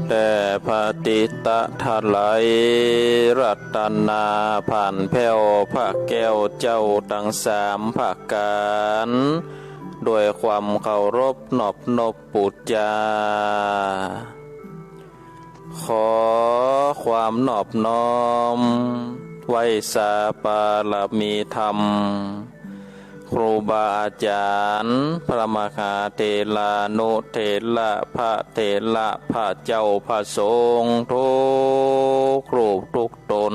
แต่พระติตะทลายรัตนาผ่านแผ่วพระแก้วเจ้าดังสามภาคการด้วยความเคารพนอบนบปุจจาขอความนอบน้อมไว้สาปาลมีธรรมครูบาอาจารย์พระมหาเถรานุเถระพระเถระพระเจ้าพระสงฆ์ทุกรูปทุกตน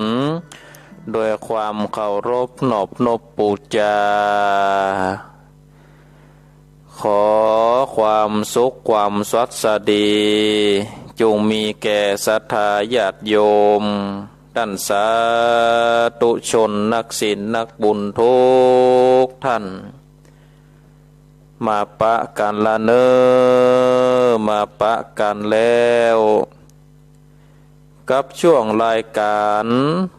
โดยความเคารพนอบนบปุจจาขอความสุขความสวัสดีจงมีแก่ศรัทธาญาติโยมท่านสาธุชนนักศีลนักบุญทุกท่านมาปะกันละเนอมาปะกันแล้วกับช่วงรายการ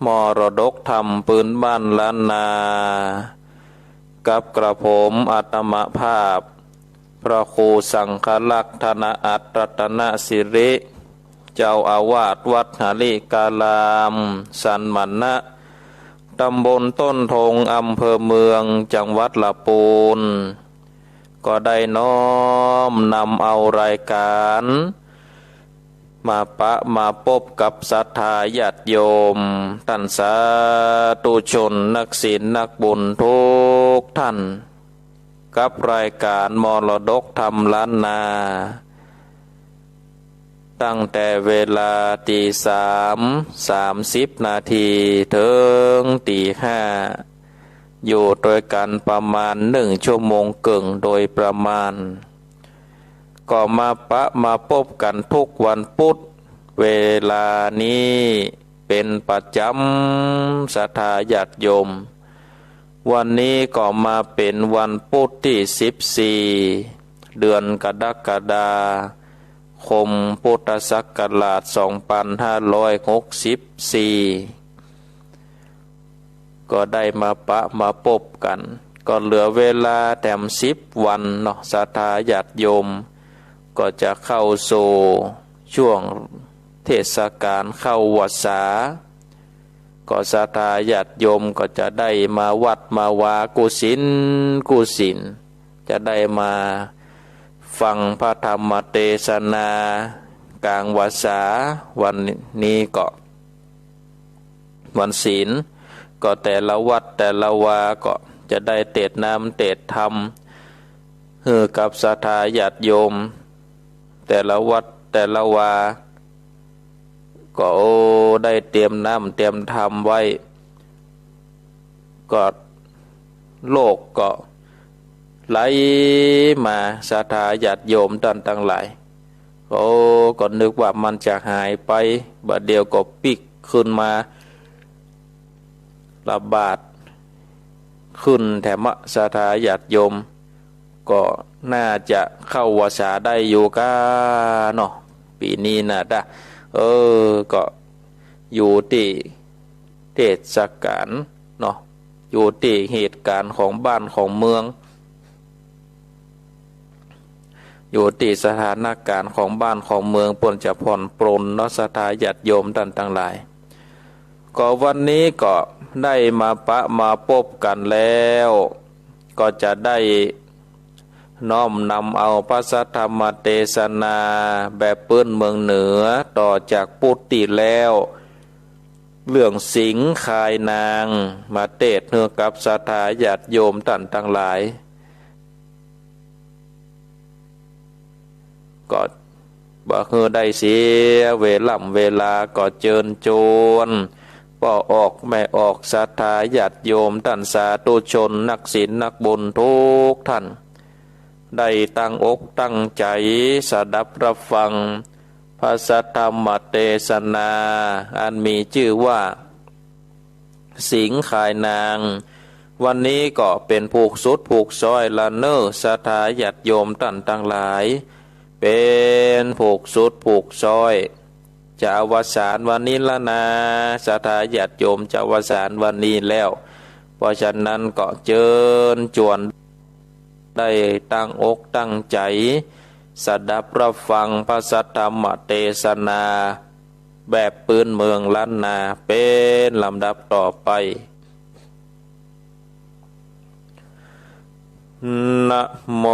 มรดกธรรมปืนบ้านล้านนากับกระผมอาตมภาพพระครูสังฆลักษณ์ธนอัตรรัตนสิริเจ้าอาวาสวัดหาลิกาลามสันมันนะตำบลต้นทงอำเภอเมืองจังหวัดลำพูนก็ได้น้อมนำเอารายการมาปะมาพบกับศรัทธาญาติโยมท่านสาธุชนนักศีลนักบุญทุกท่านกับรายการมรดกธรรมล้านนาตั้งแต่เวลา3:30ถึง5:00อยู่โดยกันประมาณ1 ชั่วโมงครึ่งโดยประมาณก็มาปะมาพบกันทุกวันพุธเวลานี้เป็นประจำศรัทธาญาติโยมวันนี้ก็มาเป็นวันพุธที่14เดือนกรกฎาคมพุทธศักราช2564ก็ได้มาปะมาพบกันก็เหลือเวลาแถม10 วันเนาะศรัทธาญาติโยมก็จะเข้าสู่ช่วงเทศกาลเข้าพรรษาก็ศรัทธาญาติโยมก็จะได้มาวัดมาวากุศิลจะได้มาฟังพระธรรมเทศนากลางพรรษาวันนี้ก็วันศีลก็แต่ละวัดแต่ละวาก็จะได้เทศน์นำเทศน์ธรรมให้กับศรัทธาญาติโยมแต่ละวัดแต่ละวาก็ได้เตรียมน้ำเตรียมธรรมไว้ก็โลกก็ไหลมาศรัทธาญาติโยมท่านทั้งหลายก็นึกว่ามันจะหายไปบัดเดียวก็ปิกขึ้นมาระบาดขึ้นแถมศรัทธาญาติโยมก็น่าจะเข้าวาสาได้อยู่ก้าเนาะปีนี้นะก็อยู่ที่เทศกาลเนาะอยู่ที่เหตุการณ์ของบ้านของเมืองอยู่ที่สถานการณ์ของบ้านของเมืองปนจะผ่อนปรนเนาะศรัทธาญาติโยมท่านทั้งหลายก็วันนี้ก็ได้มาปะมาพบกันแล้วก็จะได้น้อมนำเอาพระสัทธรรมเทศนาแบบปื้นเมืองเหนือต่อจากปุตติแล้วเรื่องสิงคายนางมาเทศน์ให้กับศรัทธาญาติโยมท่านทั้งหลายก็บ่ฮือได้เสียเวลาก็เจิญโจรพ่อออกแม่ออกศรัทธาญาติโยมท่านสาธุชนนักศีลนักบุญทุกท่านได้ตั้งอกตั้งใจสดับรับฟังพระสัทธรรมเทศนาอันมีชื่อว่าสิงคายนางวันนี้ก็เป็นผูกสุดผูกซอยละเนอศรัทธาญาติโยมท่านทั้งหลายเป็นผูกสุดผูกซอยจะอวสานวันนี้ละนะศรัทธาญาติโยมจะอวสานวันนี้แล้วเพราะฉะนั้นก็เชิญชวนได้ตั้งอกตั้งใจ สดับรับฟังพระสัทธรรมเทศนาแบบปืนเมืองล้านนาเป็นลำดับต่อไปนะโม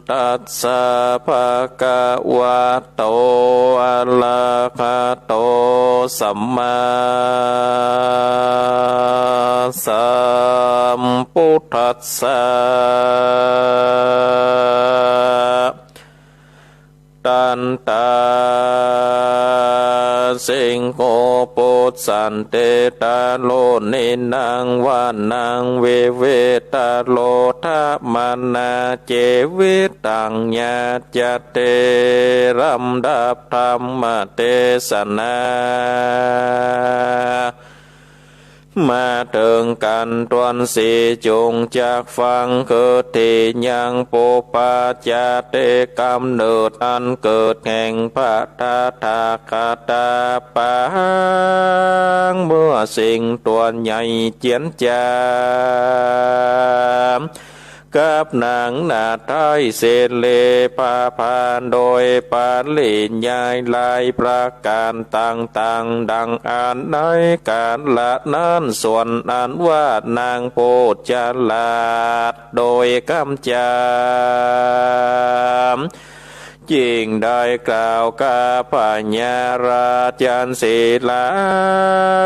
ตัสสะภะคะวะโตอะระหะโตสัมมาสัมพุทธัสสะตันตาสิงโฆปุตสันเตตาโลนินังวานังเวเวตาโลทะมานาเจวิตังญาจเตรัมดับธรรมเทศนามาถึงกันตวนสีจงจากฟังเกิดที่ยังปุปาจาเตกำเนิดอันเกิดแห่งพระตถาคตปังเมื่อสิ่งตัวใหญ่เจียนจามกับนางนาไทยเสเลปาพานโดยปาลินยายลายประการต่างๆดังอ่านในการละนั้นส่วนอ่านว่านางโพจลาดโดยกำจามจิงได้กล่าวกาปัญญาราจันศีลา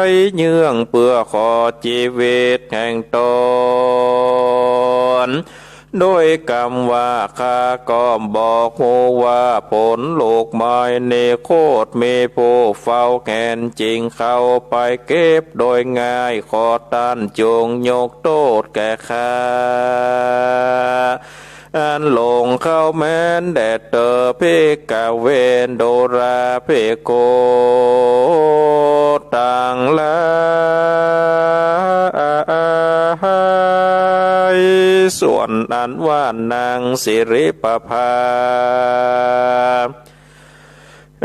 ยเยื่องเพื่อขอชีวิตแห่งตนโดยคำว่าข้าก็บอกว่าผลลูกไม้ในโคตรมีผู้เฝ้าแขนจริงเข้าไปเก็บโดยง่ายขอต้านจงยกโทษแก่ข้าอันหลงเข้าแม้นแดดเตอเพกาเวนโดราเพโกตังลาส่วนอันว่านางสิริปภา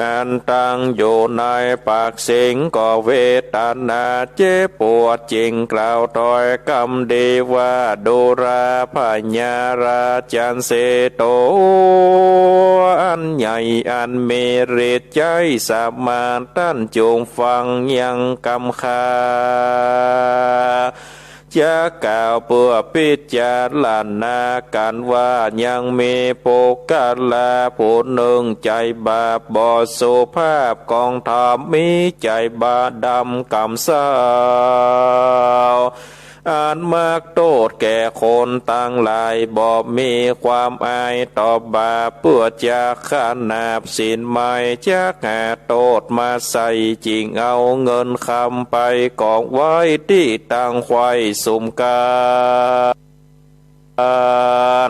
อันตั้งอยู่ในปากสิงก็เวทนาเจ็บปวดจริงกล่าวถอยคำดีว่าดูราพญาราจันเสโตอันใหญ่อันมีฤทธิ์ใจสามารถท่านจงฟังยังคำคาจะกล่าวเพื่อพิจารณากันว่ายังมีปุกกะลาผู้หนึ่งใจบาปบ่สุภาพกองธรรมมีใจบาดำกำเศร้าอันมากโทษแก่คนตั้งหลายบ่มีความอายต่อบาปเพื่อจะขนาบสินไม่จะหาโทษมาใส่จริงเอาเงินคำไปกองไว้ที่ตั้งไว้สุมกา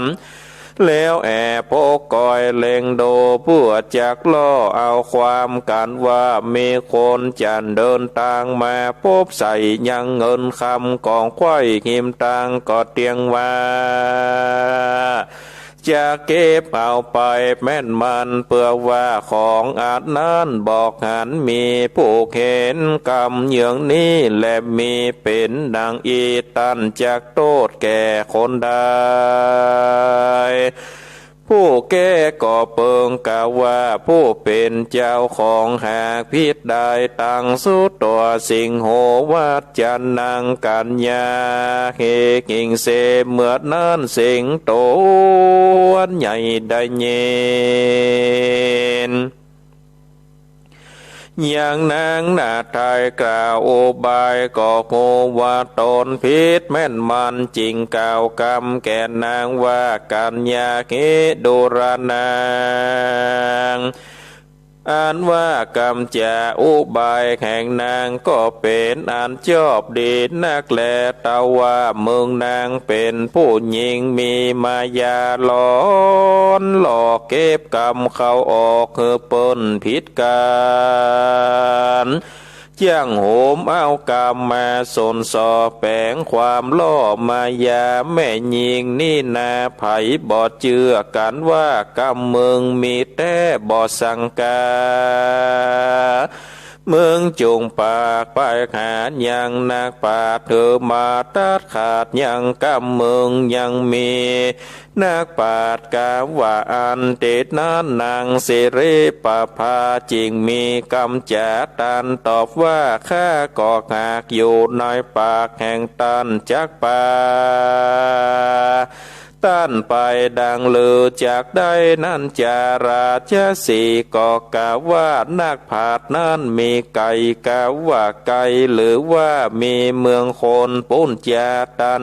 รแล้วแอบพกกอยเล็งโดเพื่อจักล่อเอาความกันว่ามีคนจันเดินทางมาพบใส่ยังเงินคำกองไข่หิมตังก็เตียงว่าจะเก็บเอาไปแม่นมันเพื่อว่าของอาจนั้นบอกหันมีผู้เห็นกรรมอย่างนี้และมีเป็นดังอีตันจากโทษแก่คนใดผู้แก้ก็เปิงกล่าวว่าผู้เป็นเจ้าของหากพิษได้ตั้งสุดตัวสิงโหวัดจันนังกัญญาเฮกิงเสเมื่อนั้นสิงโตวันใหญ่ได้เย็นอย่างนางนาไทยกล่าวโอบายก็โงว่าตนพิษแม่นมันจริงกล่าวกรรมแก่นางว่ากัญญาเกดุรนางอันว่ากรรมจะอุบายแห่งนางก็เป็นอันชอบดีนักแลตาว่าเมืองนางเป็นผู้หญิงมีมายาหลอนหลอกเก็บกรรมเขาออกคือเปิ้นผิดการจ้างโหมเอากรรมมาสนสอแปลงความล่อมายาแม่ยิงนี่นาไผบ่เชื่อกันว่ากรรมมึงมีแต่บ่สังกา เมืองจงปากไปหายังนักปราชญ์เธอมาตัดขาดยังกำเมืองยังมีนักปราชญ์กล่าวว่าอันเตตนั้นนางสิริปภาจริงมีกำจัดตันตอบว่าข้าก็หากอยู่ในปากแห่งตันจักป่าต้านไปดังลือจากได้นั่นจาราชสีก็กล่าวว่านักผาดนั้นมีไก่กล่าวว่าไก่หรือว่ามีเมืองคนปุ้นจาตัน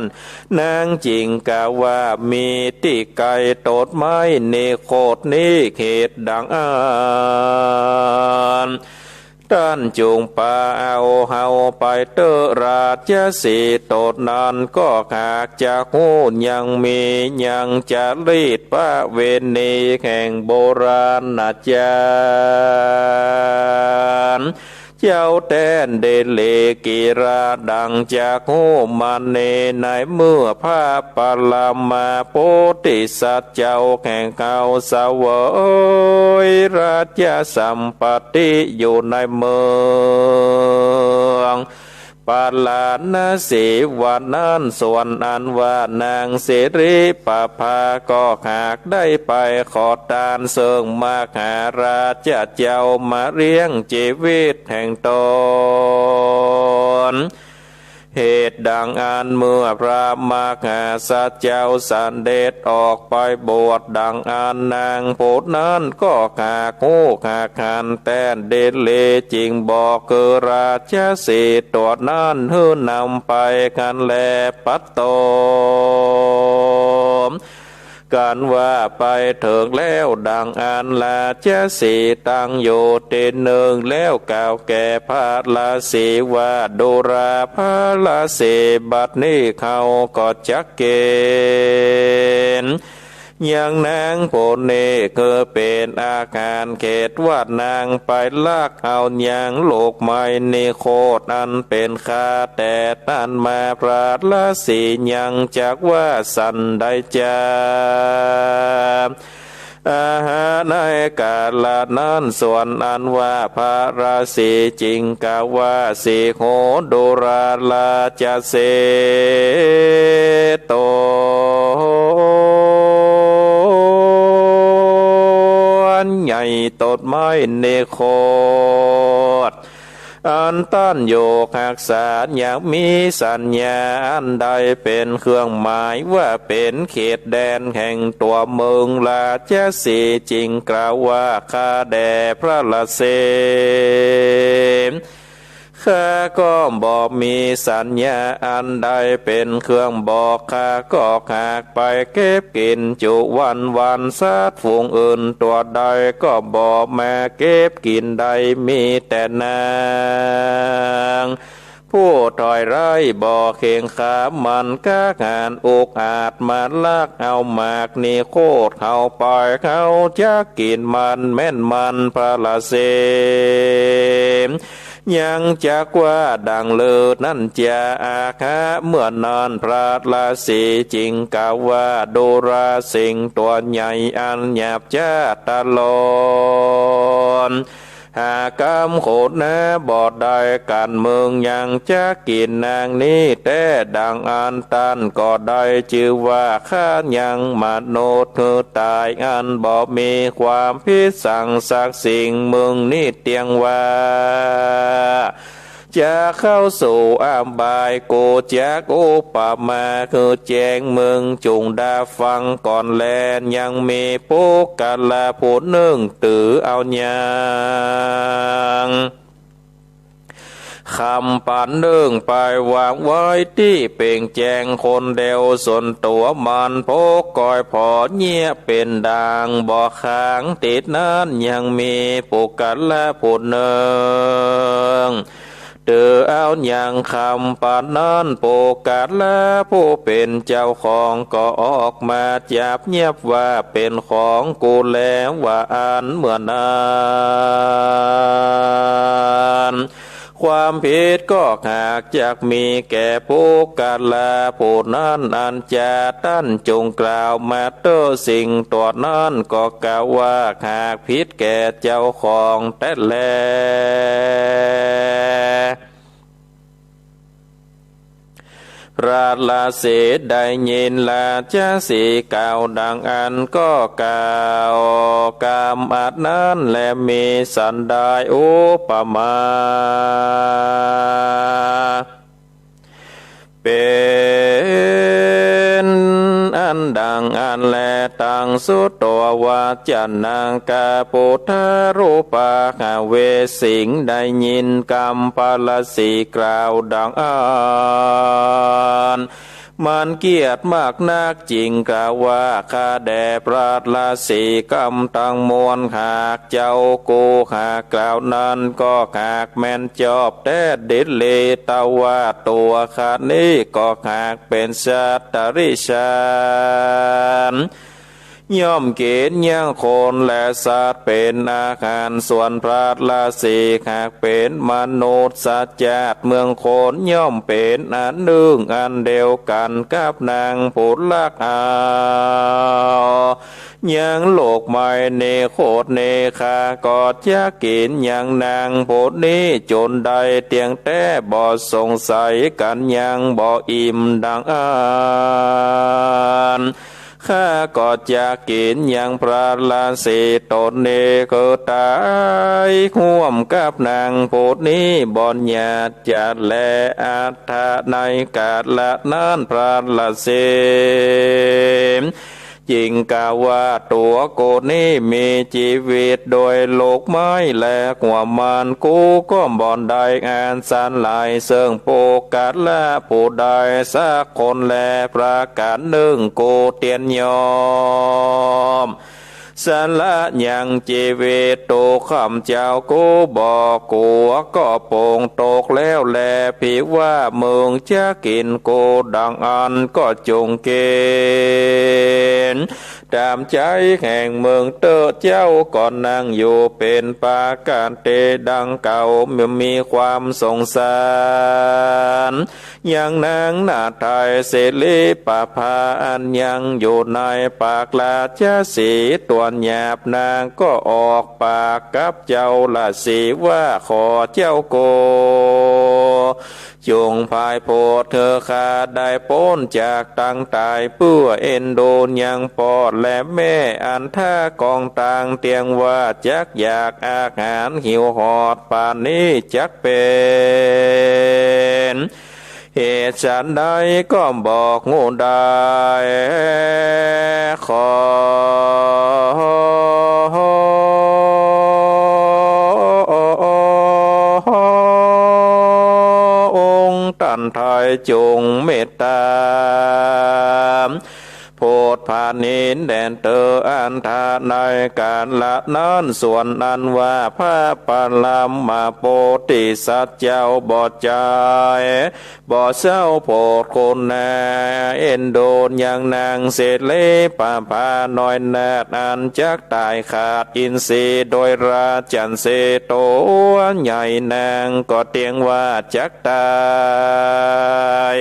นางจริงกล่าวว่ามีที่ไก่โตดไม้เนโคดนี้เขตดังอ่านท่านจงปาเอาเฮาไปเตอราชสีโตดนั้นก็หากจะหูยังมียังจะรีดพระเวณีแห่งโบราณอาจารย์เจ้าแต้นเดเลกีราดังจากหูมันเนในเมื่อพระปลามาโพธิสัตว์เจ้าแห่งเขาสวยราชสัมปติอยู่ในเมืองปาลานาสีวันนั้นส่วนอันว่านางสิริปภาก็หากได้ไปขอทานเสิงมาหาราชเจ้ามาเลี้ยงชีวิตแห่งตนเหตุดังอันเมื่อพระมหาสัจเจ้าสันเดชออกไปบวชดังอันนางโพธิ์นั้นก็หากหูหากหันแต้นเดชเลจริงบอกคือราชสีตัวนั้นหื้อนำไปกันแลปัตโตการว่าไปถึงแล้วดังอันลาชสีตั้งอยู่ตีหนึ่งแล้วกล่าวแก่พระลาสีว่าดูราพระลาสีบัดนี้เขาก็จักเกณฑ์ยังนางโพเนคือเป็นอาการเขตวาดนางไปลากเอายังโลกไม้ในโคตรอันเป็นคาแต่ตันมาพระลาสียังจากว่าสันได้จาอาหาในกาลนั้นส่วนอันว่าพระราศีจริงกาว่าสีโหดูราลาจะเสโตใหญ่ตดไม้เนโคดอันต้านโยกหักษาอยากมีสัญญาอันใดเป็นเครื่องหมายว่าเป็นเขตแดนแห่งตัวเมืองราชสีจริงกล่าวว่าข้าแด่พระละเสมข้าก็บอกมีสัญญาอันใดเป็นเครื่องบอกข้าก็หากไปเก็บกินจุวันสัตว์ฝูงอื่นตัวใดก็บอกมาเก็บกินใดมีแต่นางผู้ถอยไร่บ่อเข่งขามันก้างานอกอาจมาลากเอาหมากนี่โคตรเขาปล่อยเขาจะกินมันแม่นมันพระละเสมยังจักว่าดังเลิศนั่นจะอาคาเมื่อนานพระราศีจริงกล่าวว่าดูราสิงตัวใหญ่อันหยาบจ้าตะลอนหากำโคดนะบอดได้การเมืองยังจะกินนางนี้แต่ดังอันตันก็ได้ชื่อว่าข้ายังมโนเธอตายอันบ่มีความพิสังสักสิ่งเมืองนี้เตียงว่าจะเข้าสู่อามบายโกจากโอปามาคือแจงเมืองจุงดาฟังก่อนแลนยังมีปุกกาลาผู้หนึ่งตือเอาญางคำปันเนื่องไปวางไว้ที่เป่งแจงคนเดียวส่วนตัวมันพกกอยพอเงียเป็นดังบ่อค้างติดนั้นยังมีปุกกาลาผู้หนึ่งเตือเอาอย่างคำปานนั้นโปกาดและผู้เป็นเจ้าของก็ออกมาจับเงียบว่าเป็นของกูแล้วว่าอันเหมือนอัน ความผิดก็หากจากมีแก่ผู้กาลาผู้นั้นอันจะตั้นจงกล่าวมาเตอสิ่งตัวนั้นก็กล่าวว่าหากผิดแก่เจ้าของแต่แลพระลาเสดได้ยินลาชสีกล่าวดังอันก็กล่าวกามอัดนั้นและมีสันดานอุปมาเป็นอันดังอันแลตังสุตตัววาจันนางกาปุถารูปาหาเวสิงได้ยินกรรมปาลสีกล่าวดังอันมันเกียรติมากนักจริงกล่าวว่าข้าแด่พระราศีกรรมตั้งมวลหากเจ้ากูหากกล่าวนั้นก็หากแม่นจอบแต่ดิเลตาว่าตัวข้านี้ก็หากเป็นสัตตริชานย่อมเกณฑ์ยังคนและสัตว์เป็นอาหารส่วนพระราศีหากเป็นมนุษย์สัจจ์เมืองคนย่อมเป็นอันหนึ่งอันเดียวกันกับนางผู้ลักเอายังโลกไม่เนโคตรเนคากอดจะกินยังนางผู้นี้จนได้เตียงแต่บ่สงสัยกันยังบ่อิ่มดังอันข้าก็จะกินอย่างพระราศีตนเนก็ตายห่วมกับนางผู้นี้บอนญาติจัดแลอัฏฐะในกาละนั้นพระราศีจริงกาว่าตัวโกนี้มีชีวิตโดยโลกไม้และหัวมันกูก็บ่อนได้งานสันหลายเสื่องโปกัดและผู้ใดสักคนแลประกาศหนึ่งกูเตียนยอมสันละยังชีวิตโตคำเจ้ากูบอกกูก็โป่งตกแล้วแลผิดว่าเมืองจะกินกูดังอันก็จงเกณฑ์ตามใจแห่งเมืองเตอเจ้าก่อนนั่งอยู่เป็นปาการเตดังเก่ามีความสงสารยังนางนาไทยเสลีปะพาอันยังอยู่ในปากลาชสีตัวหยาบนางก็ออกปากกับเจ้าละสีว่าขอเจ้าโกจงพายโพดเธอขาดได้พ้นจากตั้งตายเพื่อเอ็นโดนยังปอดและแม่อันท่ากองต่างเตียงว่าจักอยากอาหารหิวหอดป่านนี้จักเป็นเหตุฉันใดก็บอกงูได้ขอตันไทยจงเมตตาโพดผ่านนินแดนเตออันทาในการละนั้นส่วนอันว่าพระปัลลัมมาโพธิสัตว์เจ้าบ่ใจบ่เศร้าโพดคนนาเอ็นโดนอย่างนางเศษเล่ป่าพาน้อยนาดอันจักตายขาดอินทรีย์โดยราชันเสโตใหญ่นางก็เตียงว่าจักตาย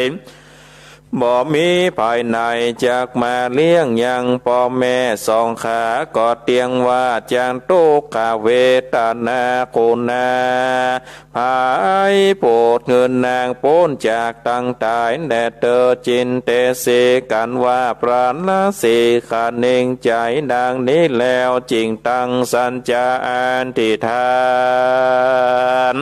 บ่มีภายในจากมาเลี้ยงยังพ่อแม่สองขาก็เตียงว่าจางตุกขเวทนาคุณาภายโปรดเงินนางพ้นจากตั้งตายแด่เตอจินเตสีกันว่าพรานละสีขานิ่งใจดังนี้แล้วจริงตั้งสัญญาอันทิฏฐาน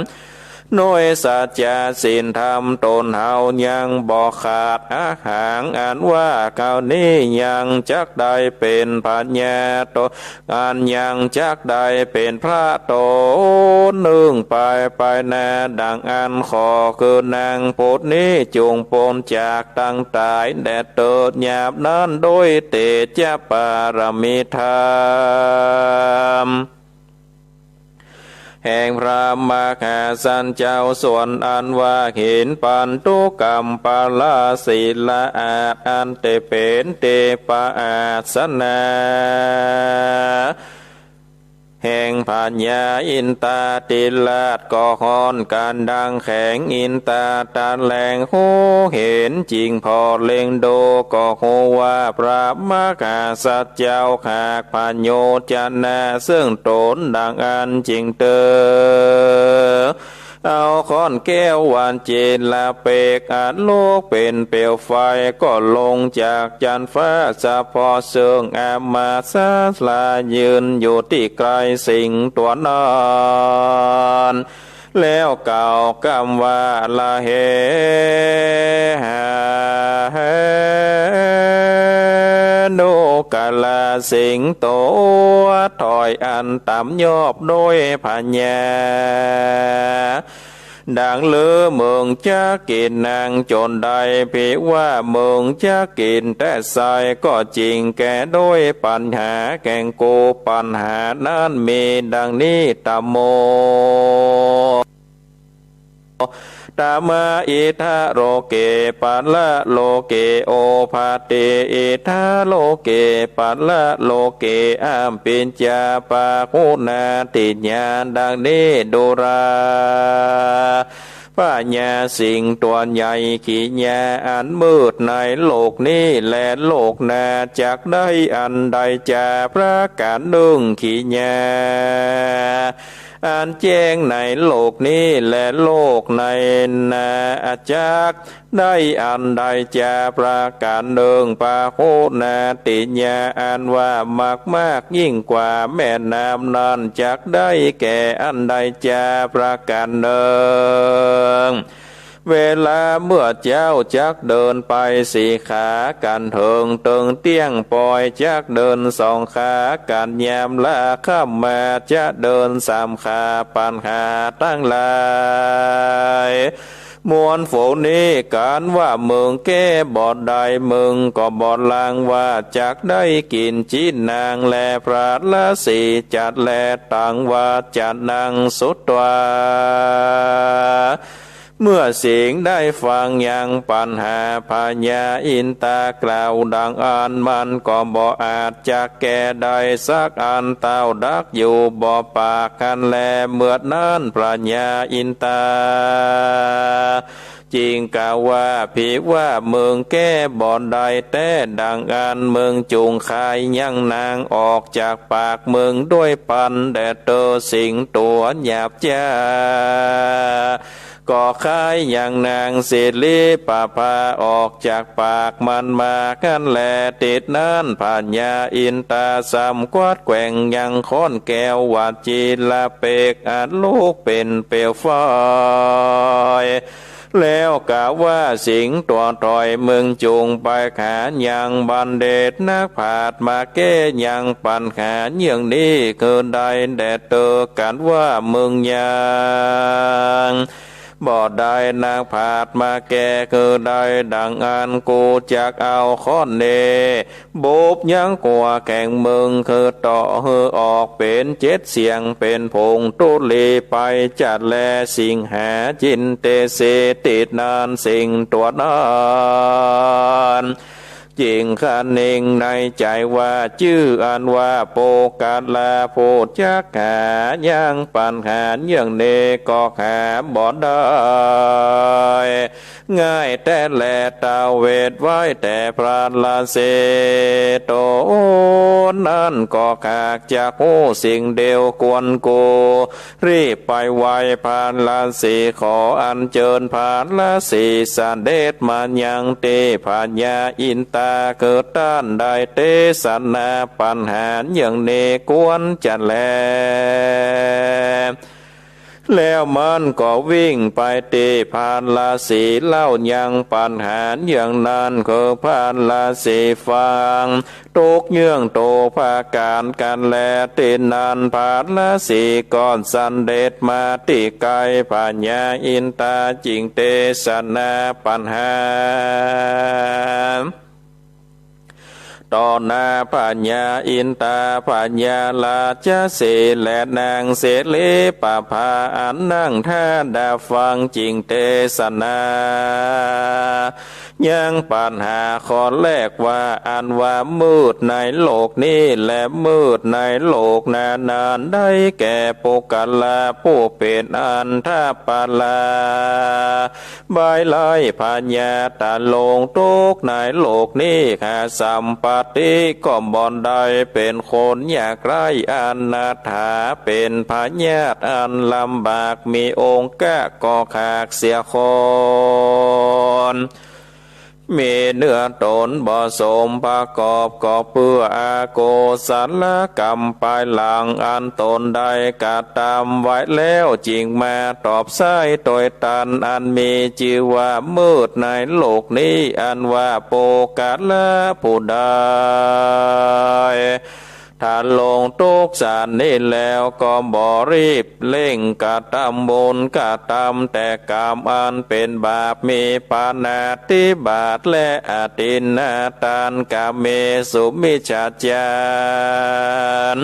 น้อยสัจจะศีลธรรมตนเฮายังบ่ขาดอาหารอันว่าเก่านี้ยังจักได้เป็นปัญญาโตอันยังจักได้เป็นพระโตนึ่งไปนาดังอันขอคือนางพุทธนี้จงปนจากตั้งตายแดดเติดหยาบนั้นโดยเตจาปารมิธรรมแห่งพระมหาสันเจ้าส่วนอันว่าเห็นปันตุกรรมปาลาศีลาอาจอันเตเป็นเตปะอาสนา แห่งปัญญาอินตาติลาดก่อฮอนการดังแข็งอินตาตาแหลงโหเห็นจริงพอเล็งโดก็โหว่าพระมกาสัจเจ้าขากพันโยจันนาซึ่งตนดังอันจริงเตอเอาค้อนแก้วหวานเจนละเปกอาจโลกเป็นเปลวไฟก็ลงจากจันฟ้าจะพอเสื่องอามาซาลายืนอยู่ที่ไกลสิ่งตัวนอนแล้วกล่าวคำว่าละเฮโนกาลาสิงโตถอยอันต่ำยอบโดยปัญญาดังเลือเมืองจะกินนางจนใดเพียว่าเมืองจะกินแต่ใส่ก็จริงแก่โดยปัญหาแก่งโกปัญหานั้นมีดังนี้ตามโมตามาอิทาโรเกปัลละโลเกโอภาเตอิทาโลเกปัลละโลเกอามปิญจาปาคุนาติญาดังนี้ดุราปัญญาสิ่งตัวใหญ่ขีญาอันมืดในโลกนี้และโลกหน้าจากได้อันใดจาพระการดึงขีญาอันแจ้งในโลกนี้และโลกในนาจักได้อันใดจะประการเดิงปาโคนาติญาอันว่ามากยิ่งกว่าแม่น้ำนั้นจักได้แก่อันใดจะประการเดิงเวลาเมื่อเจ้าจักเดินไปสี่ขากันเถิงตึงเตี้ยงปล่อยจักเดินสองขากันยามละข้ามมาจะเดินสามขาปัญหาตั้งหลายมวลโฝนี้การว่าเมืองแก้บอดใดเมืองก็บอดลางว่าจักได้กินจีนนางแลพระละสีจัดแลต่างว่าจัดนางสุดตัวเมื่อสิงได้ฟังยังปัญหาพญาอินตากล่าวดังอันมันก็บ่อาจจะแก้ได้สักอันเต้าดักอยู่บ่ปากกันแลเมื่อนั้นพญาอินตาจริงกล่าวว่าผีว่าเมืองแก้บ่อนใดแต่ดังอันเมืองจุงคายยังนางออกจากปากเมืองด้วยปันแดดเตอสิงตัวหยาบจ้าก็คายอย่างนางศิลีปาภาออกจากปากมันมากันแลติดนั้นผ่านยาอินตาสามกวาดแกว่งยังค้อนแก้ววาจีละเปกอาจลูกเป็นเปลวไฟแล้วกล่าวว่าสิงตัวถอยมึงจูงไปขายังบันเดชนักผาดมาแก้ยังปัญหาอย่างนี้คือใดแดดเตอกันว่ามึงยังบ่ได้นางผาดมาแก่คือได้ดังอันกูจักเอาค้อนเนบุบยังกว่าแข่งมึงคือต่อหือออกเป็นเจ็ดเสียงเป็นพงตุลีไปจัดแลสิ่งหาจินเตเสติดนานสิ่งตัวนั้นจริงขันนิ่งในใจว่าชื่ออันว่าโปกาลาโพจักหายังปัญหาอย่างเนก็หาบ่ได้ง่ายแต่แลตาเวทไว้แต่พระลาเสโตนั่นก็ขากจากโอ้สิ่งเดียวกวนโกรีบไปไวพานลาสีขออันเจิญพานลาสีสเดชมายังเตพญาอินตาเกิดต้านได้เตสนาปัญหาอย่างเนกวนจัดแลแล้วมันก็วิ่งไปตีพานลาสีเล่ายังปัญหาอย่างนั้นคือพานลาสีฟังตกเยื่องโตภาการกันแลตินานพานลาสีก่อนสันเดชมาติไกพญาอินตาจิงเตสนาปัญหาต่อหน้าปัญญาอินตาปัญญาลาจเสและนางเสเลปะพาอันนั่งท่าดาฟังจริงเทศนา ยังปัญหาข้อแรกว่าอันว่ามืดในโลกนี้และมืดในโลกนานได้แก่ปุกลาผู้เป็นอันทปาลาบายไล่ปัญญาตาลงทุกในโลกนี้หาสัมปติก็บ่อนใดเป็นคนอยากไร้อนาถาเป็นพญาตอันลำบากมีองค์กะก็ขากเสียคนมีเนื้อตนบ่สมประกอบก็เพื่ออาโกสัลกรรมภายหลังอันตนใดกระทำไว้แล้วจริงมาตอบไส้โดยตันอันมีชื่อว่ามืดในโลกนี้อันว่าโปกาละผู้ใดถ้าลงทุกสารนี้แล้วก็บ่รีบเร่งกระทำบุญกระทำแต่กรรมอันเป็นบาปมีปาณาติบาตและอตินนาทานกาเมสุมิจฉาจาร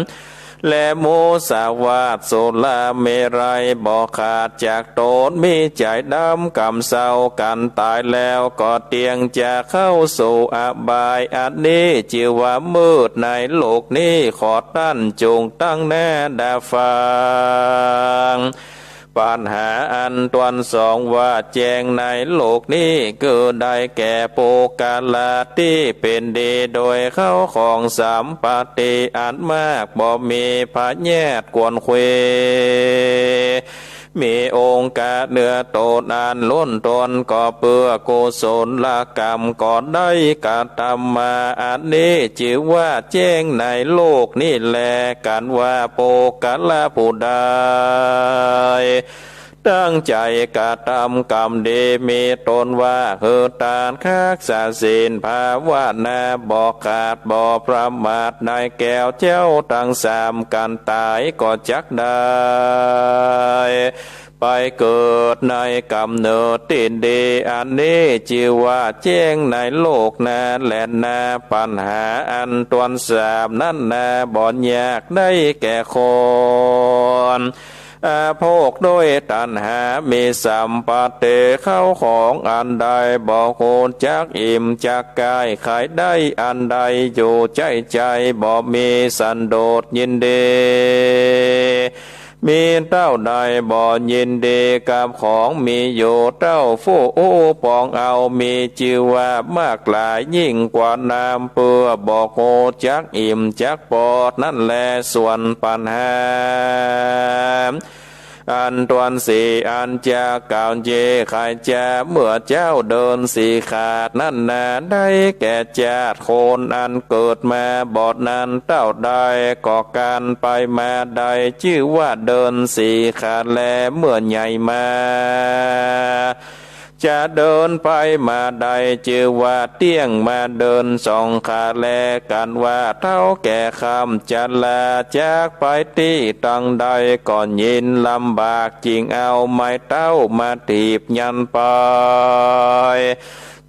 และมุสาวาทสุลาเมรัยบ่ขาดจากตนมีใจดำกำเศร้ากันตายแล้วก็เตียงจะเข้าสู่อบายอันนี้ชื่อว่ามืดในโลกนี้ขอตั้นจงตั้งแน่ดาฟังปัญหาอันตวนสองว่าแจ้งในโลกนี้คือได้แก่โปกาลาที่เป็นดีโดยเข้าของสัมปติอันมากบ่มีพะแยดกวนเควมีองค์กาเนื้อโตนอันล้นตนก็เพื่อกุศลกรรมก่อนได้กระทำมาอันนี้ชื่อว่าแจ้งในโลกนี่แลกันว่าโปกาลผู้ใดตั้งใจกระทำกรรมดีมีตนว่าคือตานคักษาศีลภาวนาบ่ขาดบ่ประมาทในแก้วเจ้าทั้งสามกันตายก็จักได้ไปเกิดในกำเนิดตินดีอันนี้ชื่อว่าแจ้งในโลกนาและนาปัญหาอันตวนสามนั่นนาบ่ยากได้แก่คนอาโภคด้วยตัณหามีสัมปติเข้าของอันใดบ่โคนจักอิ่มจักกายขายได้อันใดอยู่ใจบ่มีสันโดษยินดีมีเต้าใดบ่ยินดีกับของมีอยู่เต้าผู้ปองเอามีชื่อว่ามากหลายยิ่งกว่าน้ำเปื้อบ่โคจักอิ่มจักปอดนั่นแลส่วนปัญหาอันตวนสีอันจะกล่าวเจใครจะเมื่อเจ้าเดินสีขาดนั่นนาได้แก่จาดโคนอันเกิดมาบอดนั้นเต้าใดก่อการไปมาใดชื่อว่าเดินสีขาดแลเมื่อใหญ่มาจะเดินไปมาใดชื่อว่าเตี้ยงมาเดินสองขาแลกันว่าเท่าแก่คำจะลาจากไปที่ตังใดก่อนยินลำบากจริงเอาไม้เต้ามาถีบยันไป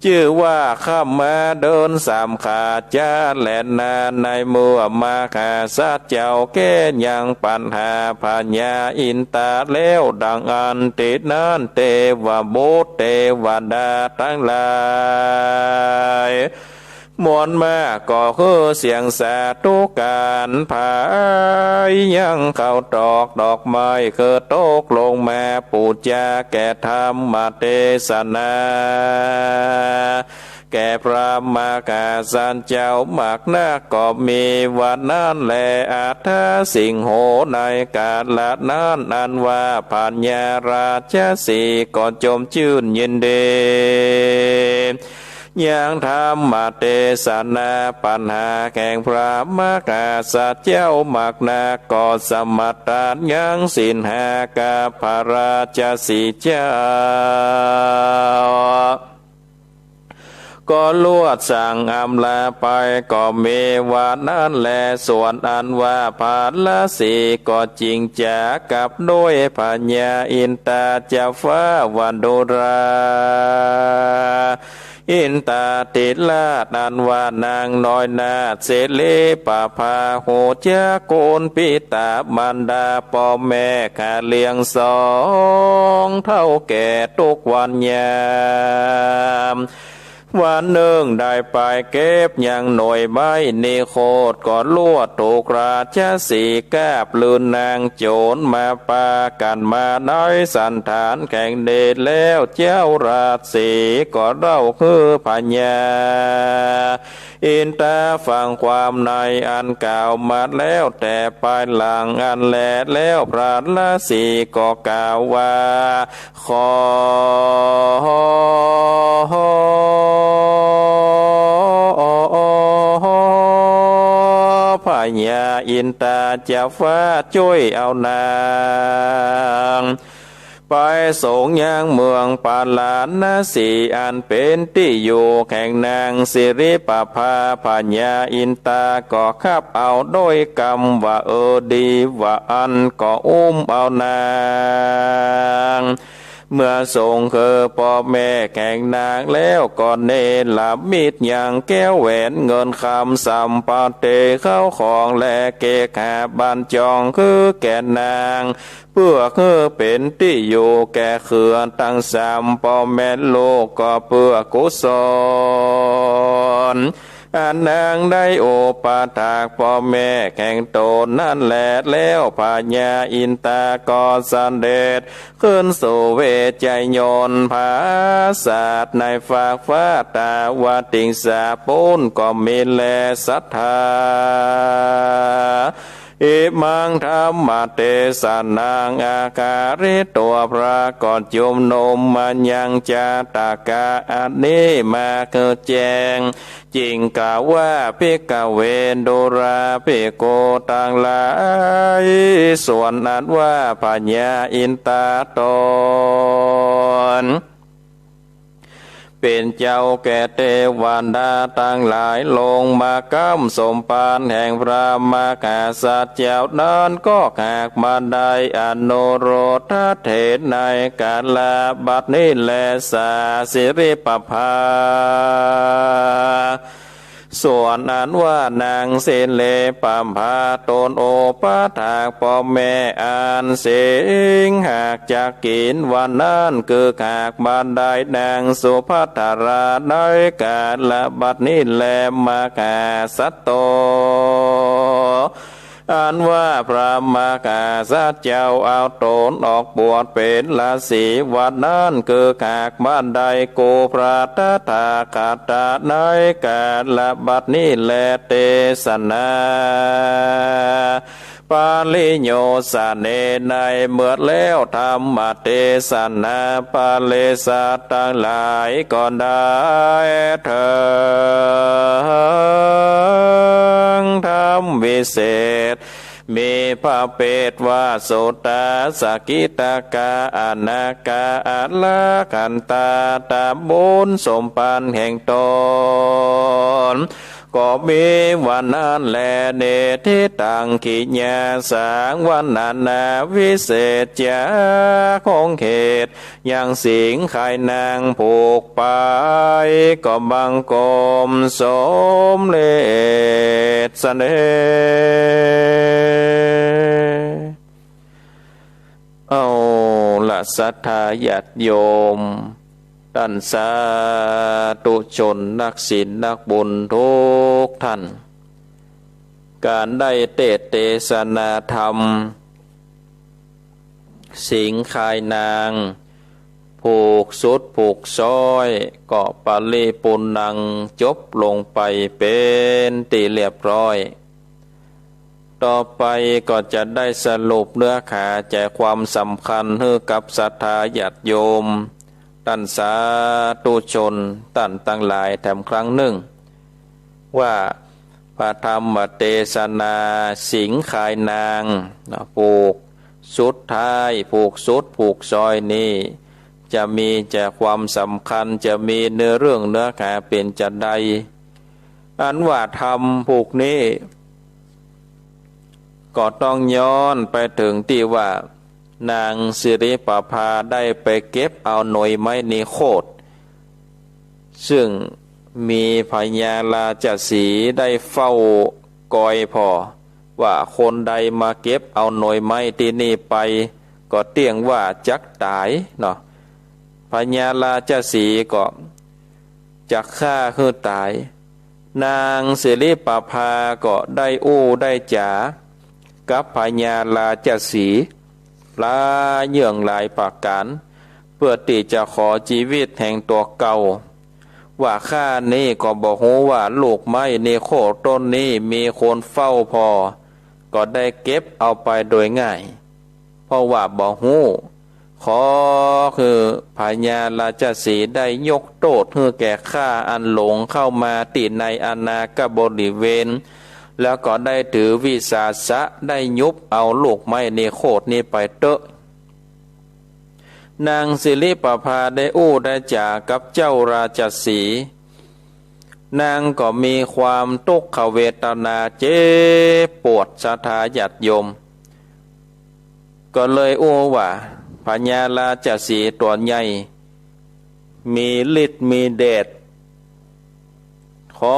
ชื่อว่าข้ามมาเดินสามขาจ้าแหลนนาในมือมาขาสัตเจ้าแก้ยังปัญหาพญาอินตาแล้วดังอันติดนั้นเทวบุตรเทวดาทั้งหลายมวลมาก็คือเสียงสาธุการผายยังเข้าตอกดอกไม้คือตกลงมาปูจาแก่ธรรมเทศนาแก่พระมากาสันเจ้ามากนาก็มีวันนั้นแลอาทาสิงโหในกาลนั้นอันว่าปัญญาราชสีก็จมชื่นยินดียังธรรมเทศนาปัญหาแข่งพระมกาสัจเจ้ามากนาก็สมัตตานยังสินหากาพระราชสีเจ้าก็ลวดสั่งอำลาไปก็มีวันนั้นแลส่วนอันว่าภาลสีก็จริงจักกับด้วยปัญญาอินตาเจ้าฟ้าวันโดราอินตาติลาดันว่านางน้อยนาเสเลปะพาโหเจ้าโกนปิตามันดาพ่อแม่ขาเลี้ยงสองเท่าแก่ทุกวันยาม วันหนึ่งได้ไปเก็บยังหน่วยใบนิโคตก่อนลวดถูกราชสีแกบลืนนางโจรมาปากันมาน้อยสันฐานแข่งเดชแล้วเจ้าราชสีก็เล่าคือพญาอินตาฟังความในอันกล่าวมาแล้วแต่ภายหลังอันแลแล้วพระราศีก็กล่าวว่าขอพญาอินตาจะฟ้าช่วยเอานางไปส่งยังเมืองปาลานนาสีอันเป็นที่อยู่แห่งนางสิริปภาพญาอินตาก็ขับเอาโดยกรรมว่าดีว่าอันก็อุ้มเอานางเมื่อส่งคือพ่อแม่แข่งนางแล้วก็เนรลับมิดอย่างแก้วแหวนเงินคำสัมปาเตเข้าของและเกกหาบันจองคือแก่นางเพื่อคือเป็นที่อยู่แก่เขื่อนตั้งสามพ่อแม่โลกก็เพื่อกุศลอันนางได้โอปาถากพ่อแม่แข่งโตนั่นแหละแล้วพญาอินตาก็สันเดชขึ้นสู่เวใจยนต์ภาศาสตร์ในฝากฟ้าตาวาติงสาปุนก็มีแลศรัทธาอิมังธรรมเตสนางอาการิตัวพระกอดจุมนมมันยังจาตากาอันนี้มาคือแจงจริงกล่าวว่าภิกเวดุราภิกโกต่างหลายส่วนอันว่าพญาอินตาตนเป็นเจ้าแก่เทวดาตั้งหลายลงมากำสมปานแห่งพระมหาสัจเจ้านั้นก็หากมาได้อนุโรธเทศในกาลบัดนี้แลสาสิริปภาส่วนอันว่านางเสนเลปัมพาตนโอปาถากพ่อแม่อ่านเสียงหากจากกินวันนั้นคือหากบันไดนางสุภัทราได้กาลบัดนี้แลมาหาสัตโตอันว่าพระมหาสัจเจ้าเอาตนออกบวชเป็นฤาษีวัดนั้นคือหากบ้านใดโกพระตถาคตในกาลบัดนี้แลเตสนาปาลิโยสาเนในเมื่อแล้วธรรมเทศนาปาเลสาตั้งหลายก็ได้เถิดธรรมวิเศษมีพระเปตว่าโสตาสกิตากาอนาคาอัลลาขันตาตาบุญสมปันแห่งตนก็มีวันนั้นแลเนทิตังขิญาสางวันนานาวิเศษจาของเหตุอย่างสิงไข่นางผูกไปก็บังกมสมเลศเสนเอาละศรัทธาญาติโยมท่านสาธุชนนักศีลนักบุญทุกท่านการได้เทศนาธรรมสิงคายนางผูกสุดผูกซ้อยก็ปาลีปุณนังจบลงไปเป็นตีเรียบร้อยต่อไปก็จะได้สรุปเนื้อหาใจความสำคัญให้กับศรัทธาญาติโยมท่านสาธุชนท่านตั้งหลายแถมครั้งหนึ่งว่าพระธรรมเทศนาสิงขายนางผูกสุดท้ายผูกสุดผูกซอยนี้จะมีแต่ความสำคัญจะมีเนื้อเรื่องเนื้อหาเป็นจัดใดอันว่าธรรมผูกนี้ก็ต้องย้อนไปถึงที่ว่านางสิริปภาได้ไปเก็บเอาหน่วยไม้นิโคตซึ่งมีพญาราชสีห์ได้เฝ้ากอยพอว่าคนใดมาเก็บเอาหน่วยไม้ที่นี่ไปก็เตี้ยงว่าจักตายเนาะพญาราชสีห์ก็ จักฆ่าคือตายนางสิริปภาก็ได้อู้ได้จ๋ากับพญาราชสีห์ลาเยื่องหลายปากการเพื่อที่จะขอชีวิตแห่งตัวเก่าว่าข้านี้ก็บอกฮู้ว่าลูกไม้ในโคต้นนี้มีคนเฝ้าพอก็ได้เก็บเอาไปโดยง่ายเพราะว่าบอกฮู้ขอคือพญาราชสีห์ได้ยกโทษให้แก่ข้าอันหลงเข้ามาติดในอาณาบริเวณแล้วก็ได้ถือวิสาสะได้ยุบเอาลูกไม้ในโคตรนี้ไปเตอะนางสิริปภาได้อู้ได้จากับเจ้าราชสีห์นางก็มีความทุกขเวทนาเจ็บปวดสถาญาติโยมก็เลยอู้ว่าพญาราชสีห์ตัวใหญ่มีฤทธิ์มีเดชขอ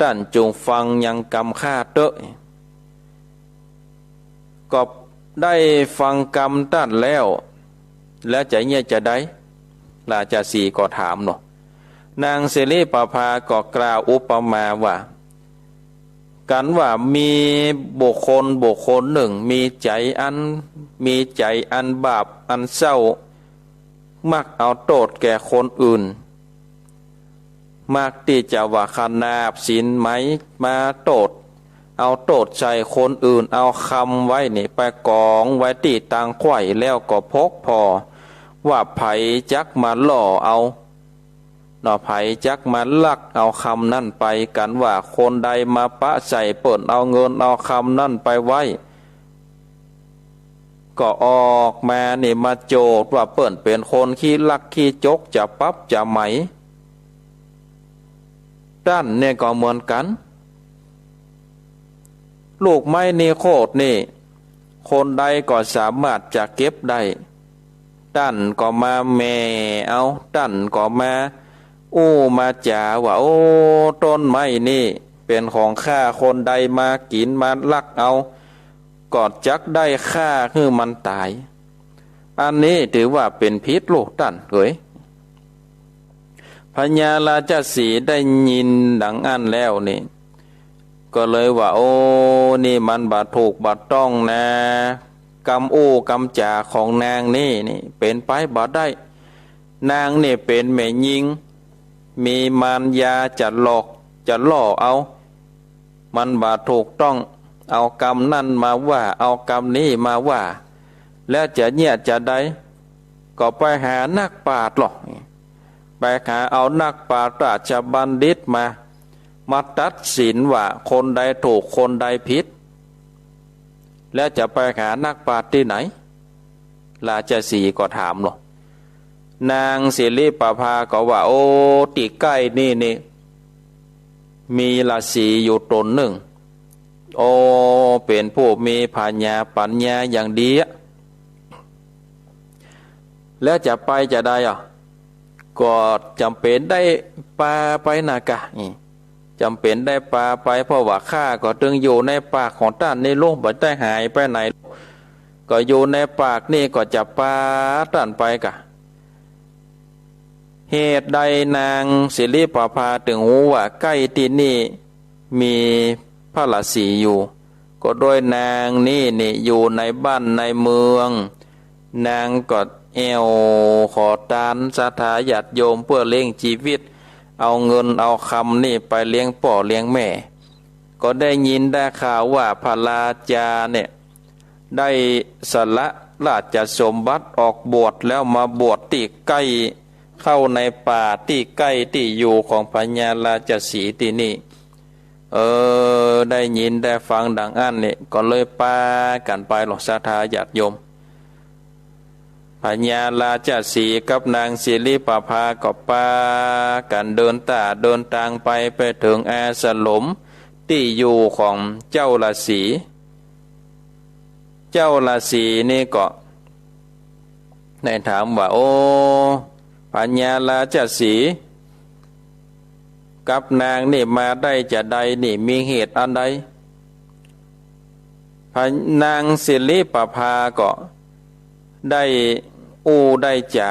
ท่านจงฟังยังกำข้าเตอะก็ได้ฟังกำท่านแล้วแล้วจะเนี่ยจะได้ราชสีห์ก็ถามเนาะนางสิริปภาก็กล่าวอุปมาว่ากันว่ามีบุคคลหนึ่งมีใจอันบาปอันเศร้ามักเอาโทษแก่คนอื่นมักที่จะว่าขนาบศีลไหมมาโทษเอาโทษใส่คนอื่นเอาคำไว้นี่ไปกองไว้ที่ต่างไขว่แล้วก็พกพอว่าไผจักมาล่อเอาเนาะไผจักมาลักเอาคำนั่นไปกันว่าคนใดมาปะใส่เปิดเอาเงินเอาคำนั่นไปไว้ก็ออกมานี่มาโจทย์ว่าเปิ่นเป็นคนขี้ลักขี้จกจะปั๊บจะไหมด้านเนี่ยก็เหมือนกันลูกไม้นี่โคตรนี่คนใดก็สามารถจะเก็บได้ด้านก็มาแม่เอาด้านก็มาอู้มาจ่าว่าโอ้ต้นไม้นี่เป็นของข้าคนใดมากินมาลักเอากอดจักได้ฆ่าคือมันตายอันนี้ถือว่าเป็นพิษลูกท่านเอ๋ยพญาราชสีห์ได้ยินดังอันแล้วนี่ก็เลยว่าโอ้นี่มันบาดถูกบาดต้องนะกำอู้กำจ่าของนางนี่เป็นไปบาดได้นางนี่เป็นแม่หญิงมีมารยาจะหลอกจะล่อเอามันบาดถูกต้องเอากรรมนั่นมาว่าเอากรรมนี้มาว่าแล้วจะเนี่ยจะได้ก็ไปหานักปราชญ์หรอกไปหาเอานักปราชญ์ราชบัณฑิตมาตัดสินว่าคนใดถูกคนใดผิดแล้วจะไปหานักปราชญ์ที่ไหนราชสีห์ก็ถามหรอกนางสิริปภาก็ว่าโอ้ติใกล้นี่มีราศีอยู่ตนหนึ่งโอ้เป็นผู้มีปัญญาอย่างดีแล้วจะไปจะได้ก็จำเป็นได้ปลาไปนากะจำเป็นได้ปลาไปเพราะว่าข้าก็ตึงอยู่ในปากของท่านในโลกบ่ได้หายไปไหนก็อยู่ในปากนี่ก็จะปลาท่านไปกะเหตุใดนางสิริปภาถึงหูว่าใกล้ที่นี่มีพระราศีอยู่ก็โดยนางนี่อยู่ในบ้านในเมืองนางก็ขอทานศรัทธาญาติโยมเพื่อเลี้ยงชีวิตเอาเงินเอาคำนี่ไปเลี้ยงพ่อเลี้ยงแม่ก็ได้ยินได้ข่าวว่าพระราชาเนี่ยได้สละราชสมบัติออกบวชแล้วมาบวชที่ใกล้เข้าในป่าที่ใกล้ที่อยู่ของพญาราชสีห์ที่นี่ได้ยินได้ฟังดังอันนี่ก็เลยพากันไปหลอกศรัทธาญาติโยมพญาราชสีห์กับนางสิริปภาก็พากันเดินทางไปถึงอาสลมที่อยู่ของเจ้าราศีนี่ก็ในถามว่าโอ้พญาราชสีห์กับนางนี่มาได้จะใดนี่มีเหตุอันใดนางสิริปภาก็ได้อู้ได้จ๋า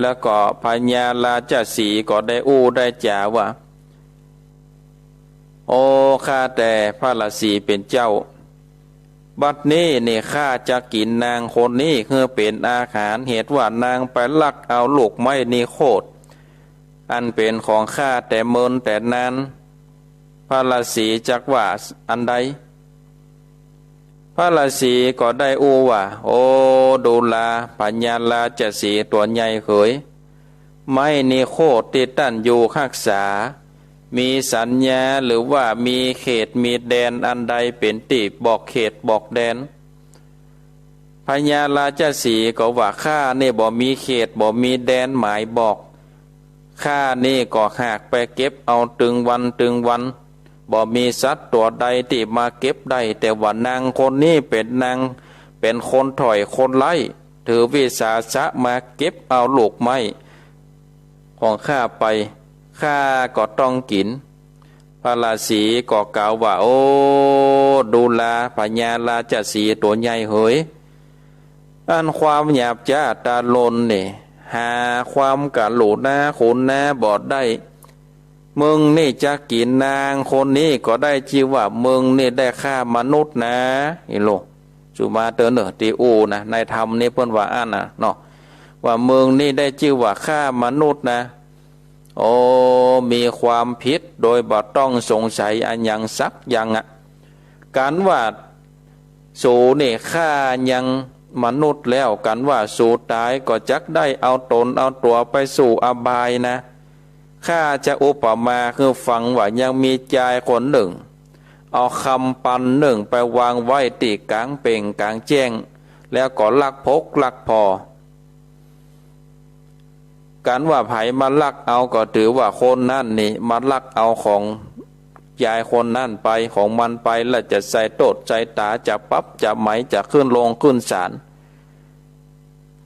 แล้วก็พญาราชสีห์ก็ได้อู้ได้จ่าว่าโอ้ข้าแต่พระราศีเป็นเจ้าบัดนี้นี่ข้าจะกินนางคนนี้เพื่อเป็นอาหารเหตุว่านางไปลักเอาลูกไม้นี่โคตรอันเป็นของข้าแต่เมินแต่นานพระราศีจักว่าอันใดพระราศีก็ได้อู้ว่าโอ้ดูลาปัญญาลาจะสีตัวใหญ่เขยไม้นี่โคตรติดตั้นอยู่ข้างษามีสัญญาหรือว่ามีเขตมีแดนอันใดเป็นติบอกเขตบอกแดนพญาราชสีห์ก็ว่าข้านี่บ่มีเขตบ่มีแดนหมายบอกข้านี่ก็หากไปเก็บเอาตึงวันบ่มีสัตว์ตัวใดที่มาเก็บได้แต่ว่านางคนนี้เป็นนางเป็นคนถอยคนไล่ถือวิสาสะมาเก็บเอาลูกไม้ของข้าไปข้าก็ต้องกินพระราศีก็กล่าวว่าโอ้ดูลาพญาราชสีห์ตัวใหญ่เหยอันความหยาบจ้าตาลนนี่หาความกะหลูหน้าขุนหน้าบอดได้มึงนี่จะกินนางคนนี้ก็ได้ชื่อว่ามึงนี่ได้ฆ่ามนุษย์นะอิโลสุมาเตอร์เนอตีอูนะในธรรมนี่เพิ่นว่าอันนะเนาะว่ามึงนี่ได้ชื่อว่าฆ่ามนุษย์นะโอ้มีความผิดโดยบ่ต้องสงสัยอันยังสักอย่างอ่ะการว่าสูนี่ฆ่ายังมนุษย์แล้วกันว่าสูตายก็จักได้เอาตนเอาตัวไปสู่อบายนะข้าจะอุปมาคือฟังว่ายังมีชายคนหนึ่งเอาคำปันหนึ่งไปวางไว้ตีกลางเป่งกลางแจ้งแล้วก็ลักพกลักพอการว่าไผมาลักเอาก็ถือว่าคนนั่นนี่มาลักเอาของยายคนนั่นไปของมันไปแล้วจะใส่โทษใจตาจะปรับจะไหมจะขึ้นลงขึ้นศาล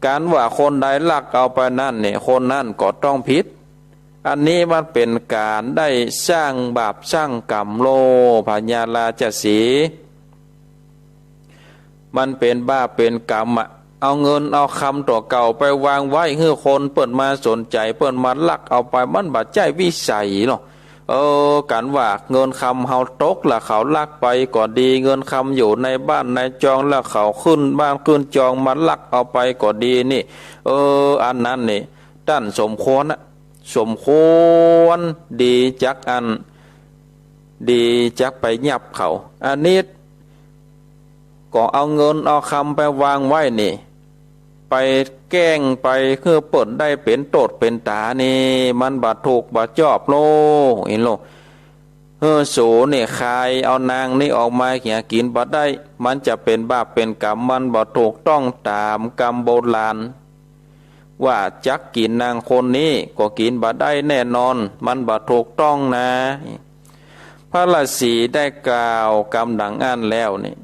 การว่าคนใดลักเอาไปนั่นนี่คนนั่นก็ต้องผิดอันนี้มันเป็นการได้สร้างบาปสร้างกรรมโลพญาราชสีห์มันเป็นบาปเป็นกรรมอะเอาเงินเอาคำตัวเก่าไปวางไว้ให้คนเปิดมาสนใจเปิดมาลักเอาไปมันบาดใจวิสัยเนาะกันว่าเงินคำเฮาตกแล้วเขาลักไปก็ดีเงินคำอยู่ในบ้านในจองแล้วเขาขึ้นบ้านขึ้นจองมาลักเอาไปก็ดีนี่อันนั้นนี่ท่านสมควรนะสมควรดีจักอันดีจักไปยับเขาอันนี้ก็เอาเงินเอาคำไปวางไว้นี่ไปแกล้งไปคือเปิดได้เป็นโตดเป็นตานี่มันบาดถูกบาดจอบโลอินโลสูนี่คายเอานางนี่ออกมาเหียกินบาดได้มันจะเป็นบาปเป็นกรรมมันบาดถูกต้องตามกรรมโบราณว่าจักกินนางคนนี้ก็กินบาดได้แน่นอนมันบาดถูกต้องนะพระราศีได้กล่าวกรรมดังอันแล้วนี่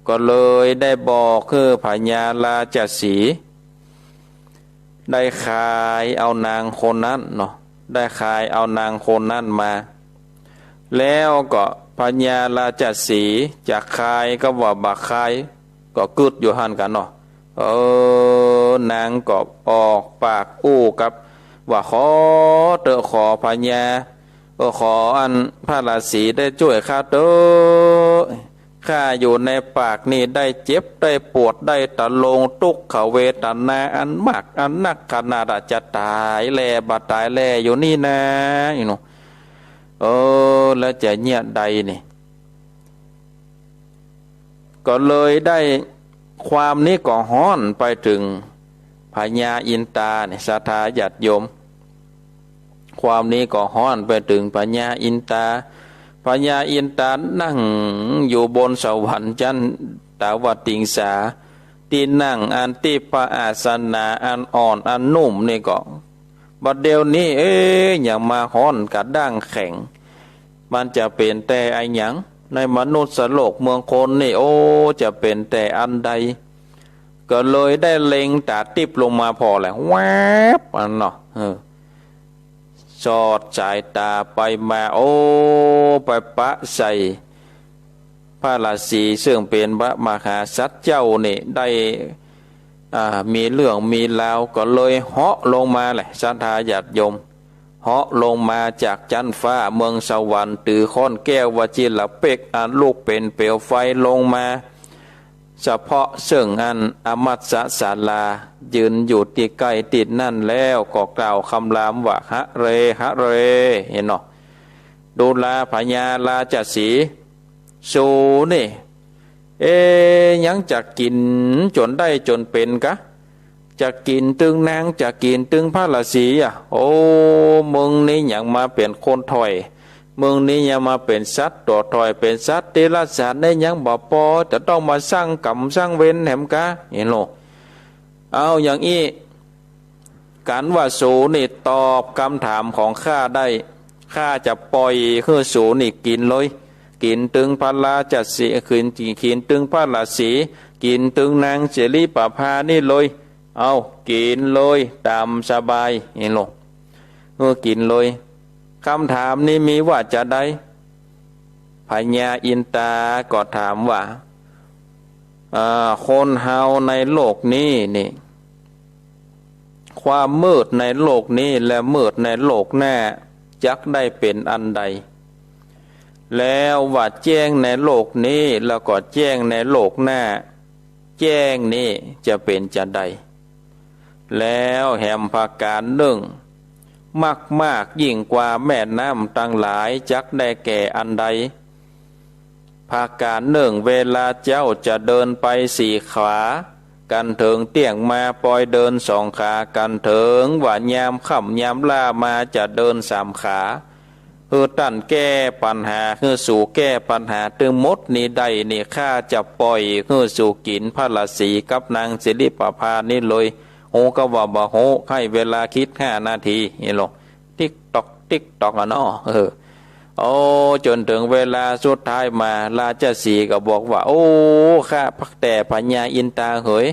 ก็เลยได้บอกคือพญาราชสีห์ได้ขายเอานางคนนั้นเนาะได้ขายเอานางคนนั้นมาแล้วก็พญาราชสีห์จะขายก็ว่าบักขายก็กึดอยู่หันกันเนาะนางก็ออกปากอู้กับว่าขอเตอขอพญาขออันพระราศีได้ช่วยข้าเตอข้าอยู่ในปากนี่ได้เจ็บได้ปวดได้ตะลงทุกขเวทนาอันมากอันนักขนาดจะตายแลบาดตายแลอยู่นี่นะอยู่เนาะแล้วจะเงียใดนี่ก็เลยได้ความนี้ก็ฮ้อนไปถึงพญาอินตาเนี่ยศรัทธาญาติโยมความนี้ก็ฮ้อนไปถึงพญาอินตาพญาอินตานั่งอยู่บนสวรรค์จันตาวติงสาที่นั่งอันที่พระอาสนะอันอ่อนอันนุ่มนี่ก็บัดเดียวนี้อย่ามาฮ้อนกระด้างแข็งมันจะเป็นแต่ไอหยังในมนุษย์โลกเมืองคนนี่จะเป็นแต่อันใดก็เลยได้เล็งตาติบลงมาพอแหละแวบอันเนาะสอดสายตาไปมาไปปะใส่พระราศีซึ่งเป็นพระมหาสัตว์เจ้านี่ได้ มีเรื่องมีราวก็เลยเหาะลงมาเลยศรัทธาญาติโยมเหาะลงมาจากจันฟ้าเมืองสวรรค์ตือค้อนแก้ววจิรเป็กอันลูกเป็นเปลวไฟลงมาเฉพาะซึ่งอันอมัตสศาลายืนอยู่ที่ใกล้ติดนั่นแล้วก็กล่าวคำรามว่าฮะเรฮะเรเห็นเนาะดูลาพญาลาจสีสูนี่ยังจะกินจนได้จนเป็นกะจะกินตึงนางจะกินตึงพระราศีโอ้มึงนี่ยังมาเป็นคนถอยมึงนี่ยังมาเป็นสัตว์ตัวถอยเป็นสัตว์เดรัจฉานได้ยังบ่พอจะต้องมาสร้างกรรมสร้างเวรแหมกะเห็นโลเอาอย่างอี้การว่าสูนี่ตอบคำถามของข้าได้ข้าจะปล่อยคือสูนี่กินเลยกินตึงพระราชสีกินตึงพระราศีกินตึงนางเสรีปภานี่เลยเอากินเลยตามสบายเห็นโลกินเลยคำถามนี้มีว่าจะได้พญาอินตาก็ถามว่าคนเฮาในโลกนี้นี่ความมืดในโลกนี้และมืดในโลกหน้าจักได้เป็นอันใดแล้วว่าแจ้งในโลกนี้แล้วก็แจ้งในโลกหน้าแจ้งนี้จะเป็นจะใดแล้วแหมภาการหนึ่งมากยิ่งกว่าแม่น้ำตั้งหลายจักได้แก่อันใดภาการหนึ่งเวลาเจ้าจะเดินไปสี่ขากันเถิงเตียงมาปล่อยเดินสองขากันเถิงว่ายามค่ำยามล่ามาจะเดินสามขาตั้นแก้ปัญหาสู่แก้ปัญหาตึงมดนี้ใดนี่ข้าจะปล่อยสู่กินพระราศีกับนางสิริปภานี่เลยโหก็ว่าบ่โหให้เวลาคิด5 นาทีนี่หรอกติ๊กตอกติ๊กตอกเนาะโอ้จนถึงเวลาสุดท้ายมาราชสีห์ก็บอกว่าโอ้ข้าพักแต่พญาอินตาเหย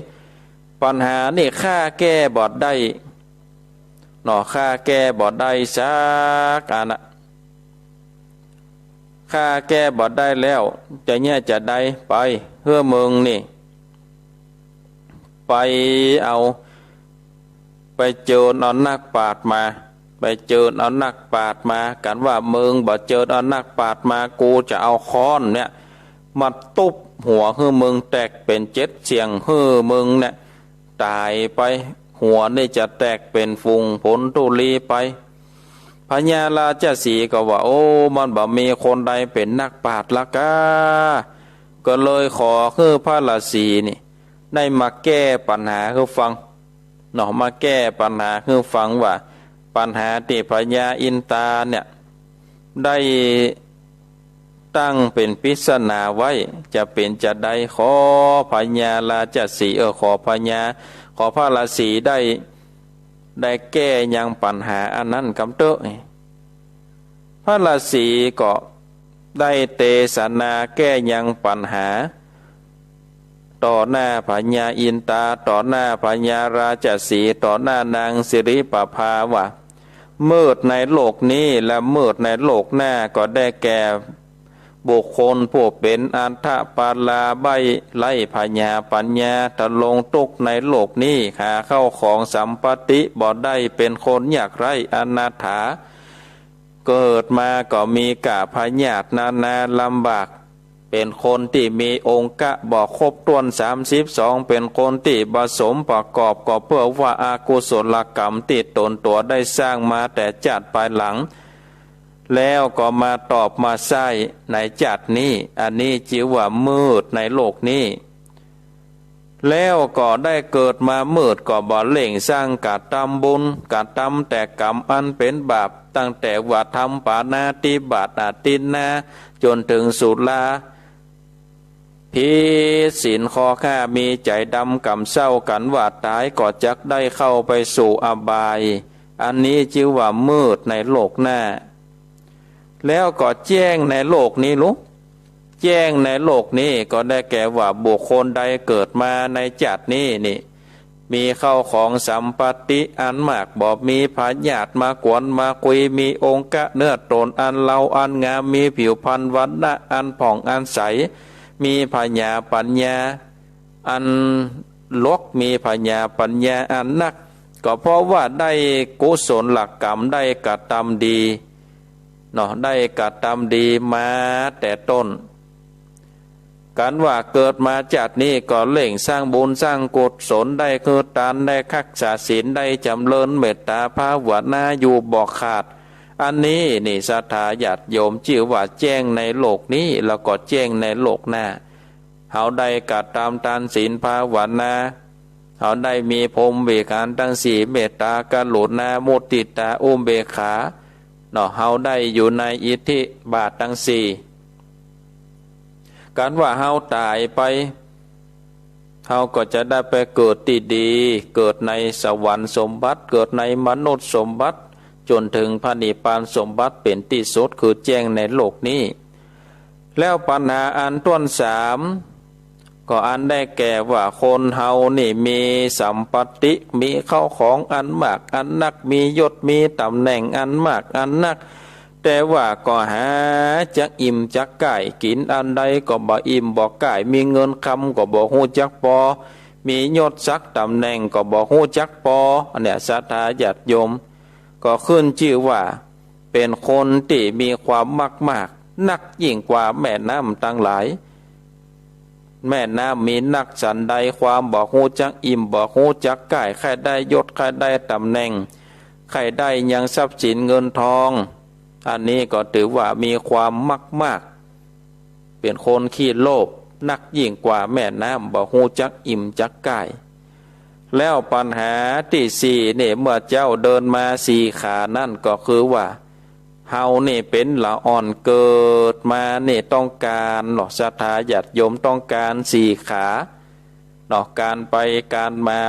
ปัญหานี่ข้าแก้บอดได้เนาะข้าแก้บอดได้สักอันข้าแก้บอดได้แล้วจะเนี่ยจะได้ไปเพื่อเมืองนี่ไปเอาไปเจอเอานักปราชญ์มาไปเจอเอานักปราชญ์มากันว่ามึงบ่เจอเอานักปราชญ์มากูจะเอาค้อนเนี่ยมาตุบหัวให้มึงแตกเป็น7 เสียงให้มึงเนี่ยตายไปหัวนี่จะแตกเป็นฟุงผลตุลีไปพญาราชสีห์ก็ว่าโอ้มันบ่มีคนใดเป็นนักปราชญ์ละกะก็เลยขอให้พระราศีนี่ได้มาแก้ปัญหาให้ฟังเนาะมาแก้ปัญหาให้ฟังว่าปัญหาที่พญาอินตาเนี่ยได้ตั้งเป็นปริศนาไว้จะเป็นจะได้ขอพญาราชสีห์ขอพระราศีได้แก้ยังปัญหาอันนั้นกำเตอะพระราศีก็ได้เทศนาแก้ยังปัญหาต่อหน้าพญาอินตาต่อหน้าพญาราชสีห์ต่อหน้านางสิริปภาว่ามืดในโลกนี้และมืดในโลกหน้าก็ได้แก่บุคคลผู้เป็นอันทะปาลาใบไล่พญาปัญญาตะลงตุกในโลกนี้หาเข้าของสัมปติบ่ได้เป็นคนอยากไร้อนาถาเกิดมาก็มีกะพญาตนาลำบากเป็นคนที่มีองค์กะบ่ครบถ้วน32เป็นคนที่ผสมประกอบก็เพื่อว่าอากุศลกรรมติดตนตัวได้สร้างมาแต่จัดภายหลังแล้วก็มาตอบมาใส่ในจัดนี้อันนี้จิว่ามืดในโลกนี้แล้วก็ได้เกิดมามืดก็บ่เล่งสร้างกะทำบุญกะทำแต่กรรมอันเป็นบาปตั้งแต่ว่าทำปาณาติบาตอาตินนาจนถึงสุราพิศีลข้อข้ามีใจดำกำเศร้ากันว่าตายก็จักได้เข้าไปสู่อบายอันนี้ชื่อว่ามืดในโลกหน้าแล้วก็แจ้งในโลกนี้ลูกแจ้งในโลกนี้ก็ได้แก่ว่าบุคคลใดเกิดมาในจัดนี้นี่มีเข้าของสัมปติอันมากบ่มีพญาติมากวนมาคุยมีองค์กะเนื้อตนอันเล่าอันงามมีผิวพรรณวรรณะอันผ่องอันใสมีพญาปัญญาอัน ลกมีปัญญาอันนักก็เพราะว่าได้กุศลหลักกรรมได้กระทำดีเนาะได้กระทำดีมาแต่ต้นการว่าเกิดมาจากนี้ก็เล่งสร้างบุญสร้างกุศลได้คือทานได้รักษาศีลได้จำเริญเมตตาภาวนาอยู่บอกขาดอันนี้นี่ศรัทธาญาติโยมชื่อว่าแจ้งในโลกนี้แล้วก็แจ้งในโลกหน้าเฮาได้กระทำทานศีลภาวนาเฮาได้มีพรหมวิหารทั้งสี่เมตตากรุณามุทิตาอุเบกขาเนาะเฮาได้อยู่ในอิทธิบาททั้งสี่การว่าเฮาตายไปเฮาก็จะได้ไปเกิดที่ดีเกิดในสวรรค์สมบัติเกิดในมนุษย์สมบัติจนถึงพระนิพพานสมบัติเป็นที่สุดคือแจ้งในโลกนี้แล้วปัญหาอันต้นสามก็อันได้แก่ว่าคนเฮานี่มีสัมปติมีเข้าของอันมากอันนักมียศมีตำแหน่งอันมากอันนักแต่ว่าก็หาจักอิ่มจักก่ายกินอันใดก็บ่อิ่มบ่ก่ายมีเงินคำก็บ่ฮู้จักพอมียศศักดิ์ตำแหน่งก็บ่ฮู้จักพออันเนี้ยศรัทธาญาติโยมก็ขึ้นชื่อว่าเป็นคนที่มีความมากนักยิ่งกว่าแม่น้ำทั้งหลายแม่น้ำมีนักสันใดความบ่ฮู้จักอิ่มบ่ฮู้จักก่ายใครได้ยศใครได้ตำแหน่งใครได้ยังทรัพย์สินเงินทองอันนี้ก็ถือว่ามีความมากเป็นคนขี้โลภนักยิ่งกว่าแม่น้ำบ่ฮู้จักอิ่มจักก่ายแล้วปัญหาที่สี่เนี่ยเมื่อเจ้าเดินมาสี่ขานั่นก็คือว่าเฮานี่เป็นละอ่อนเกิดมาเนี่ยต้องการหรอกศรัทธาญาติโยมต้องการสี่ขาหรอกการไปการมา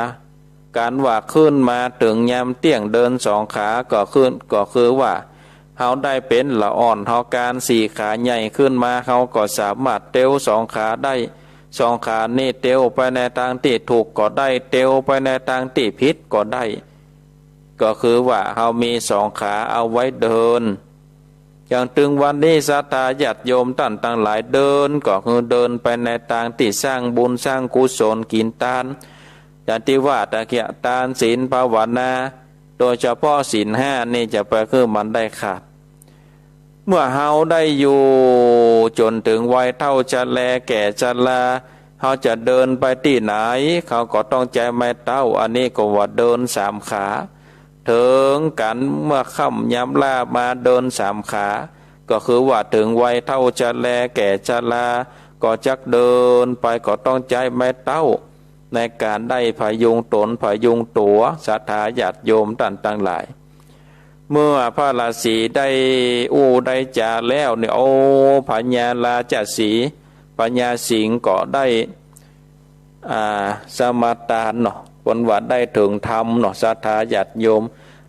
การว่าขึ้นมาถึงยามเตี้ยงเดินสองขาก็ขึ้นก็คือว่าเฮาได้เป็นละอ่อนเฮาการสี่ขาใหญ่ขึ้นมาเฮาก็สามารถเต้วสองขาได้สองขานี่เตียวไปในทางที่ถูกก็ได้เตียวไปในทางที่ผิดก็ได้ก็คือว่าเฮามีสองขาเอาไว้เดินอย่างถึงวันนี้ศรัทธาญาติโยมท่านทั้งหลายเดินก็คือเดินไปในทางที่สร้างบุญสร้างกุศลกินทานอย่างที่ว่าตะเกียทานศีลภาวนาโดยเฉพาะศีลห้านี่จะไปคือมันได้ขาดเมื่อเฮาได้อยู่จนถึงวัยเท่าชราแก่ชราเฮาจะเดินไปที่ไหนเขาก็ต้องใจไม้เต้าอันนี้ก็ว่าเดินสามขาถึงกันเมื่อค่ำยามลามาเดินสามขาก็คือว่าถึงวัยเท่าชราแก่ชราก็จักเดินไปก็ต้องใจไม้เต้าในการได้พยุงตนพยุงตัวศรัทธาญาติโยมท่านทั้งหลายเมื่อพระราศีได้ได้จาแล้วเนี่ยโอ้พญาราชสีห์พญาสิงห์ก็ได้สมาทานเนาะวันวัดได้ถึงธรรมเนาะศรัทธาญาติโยม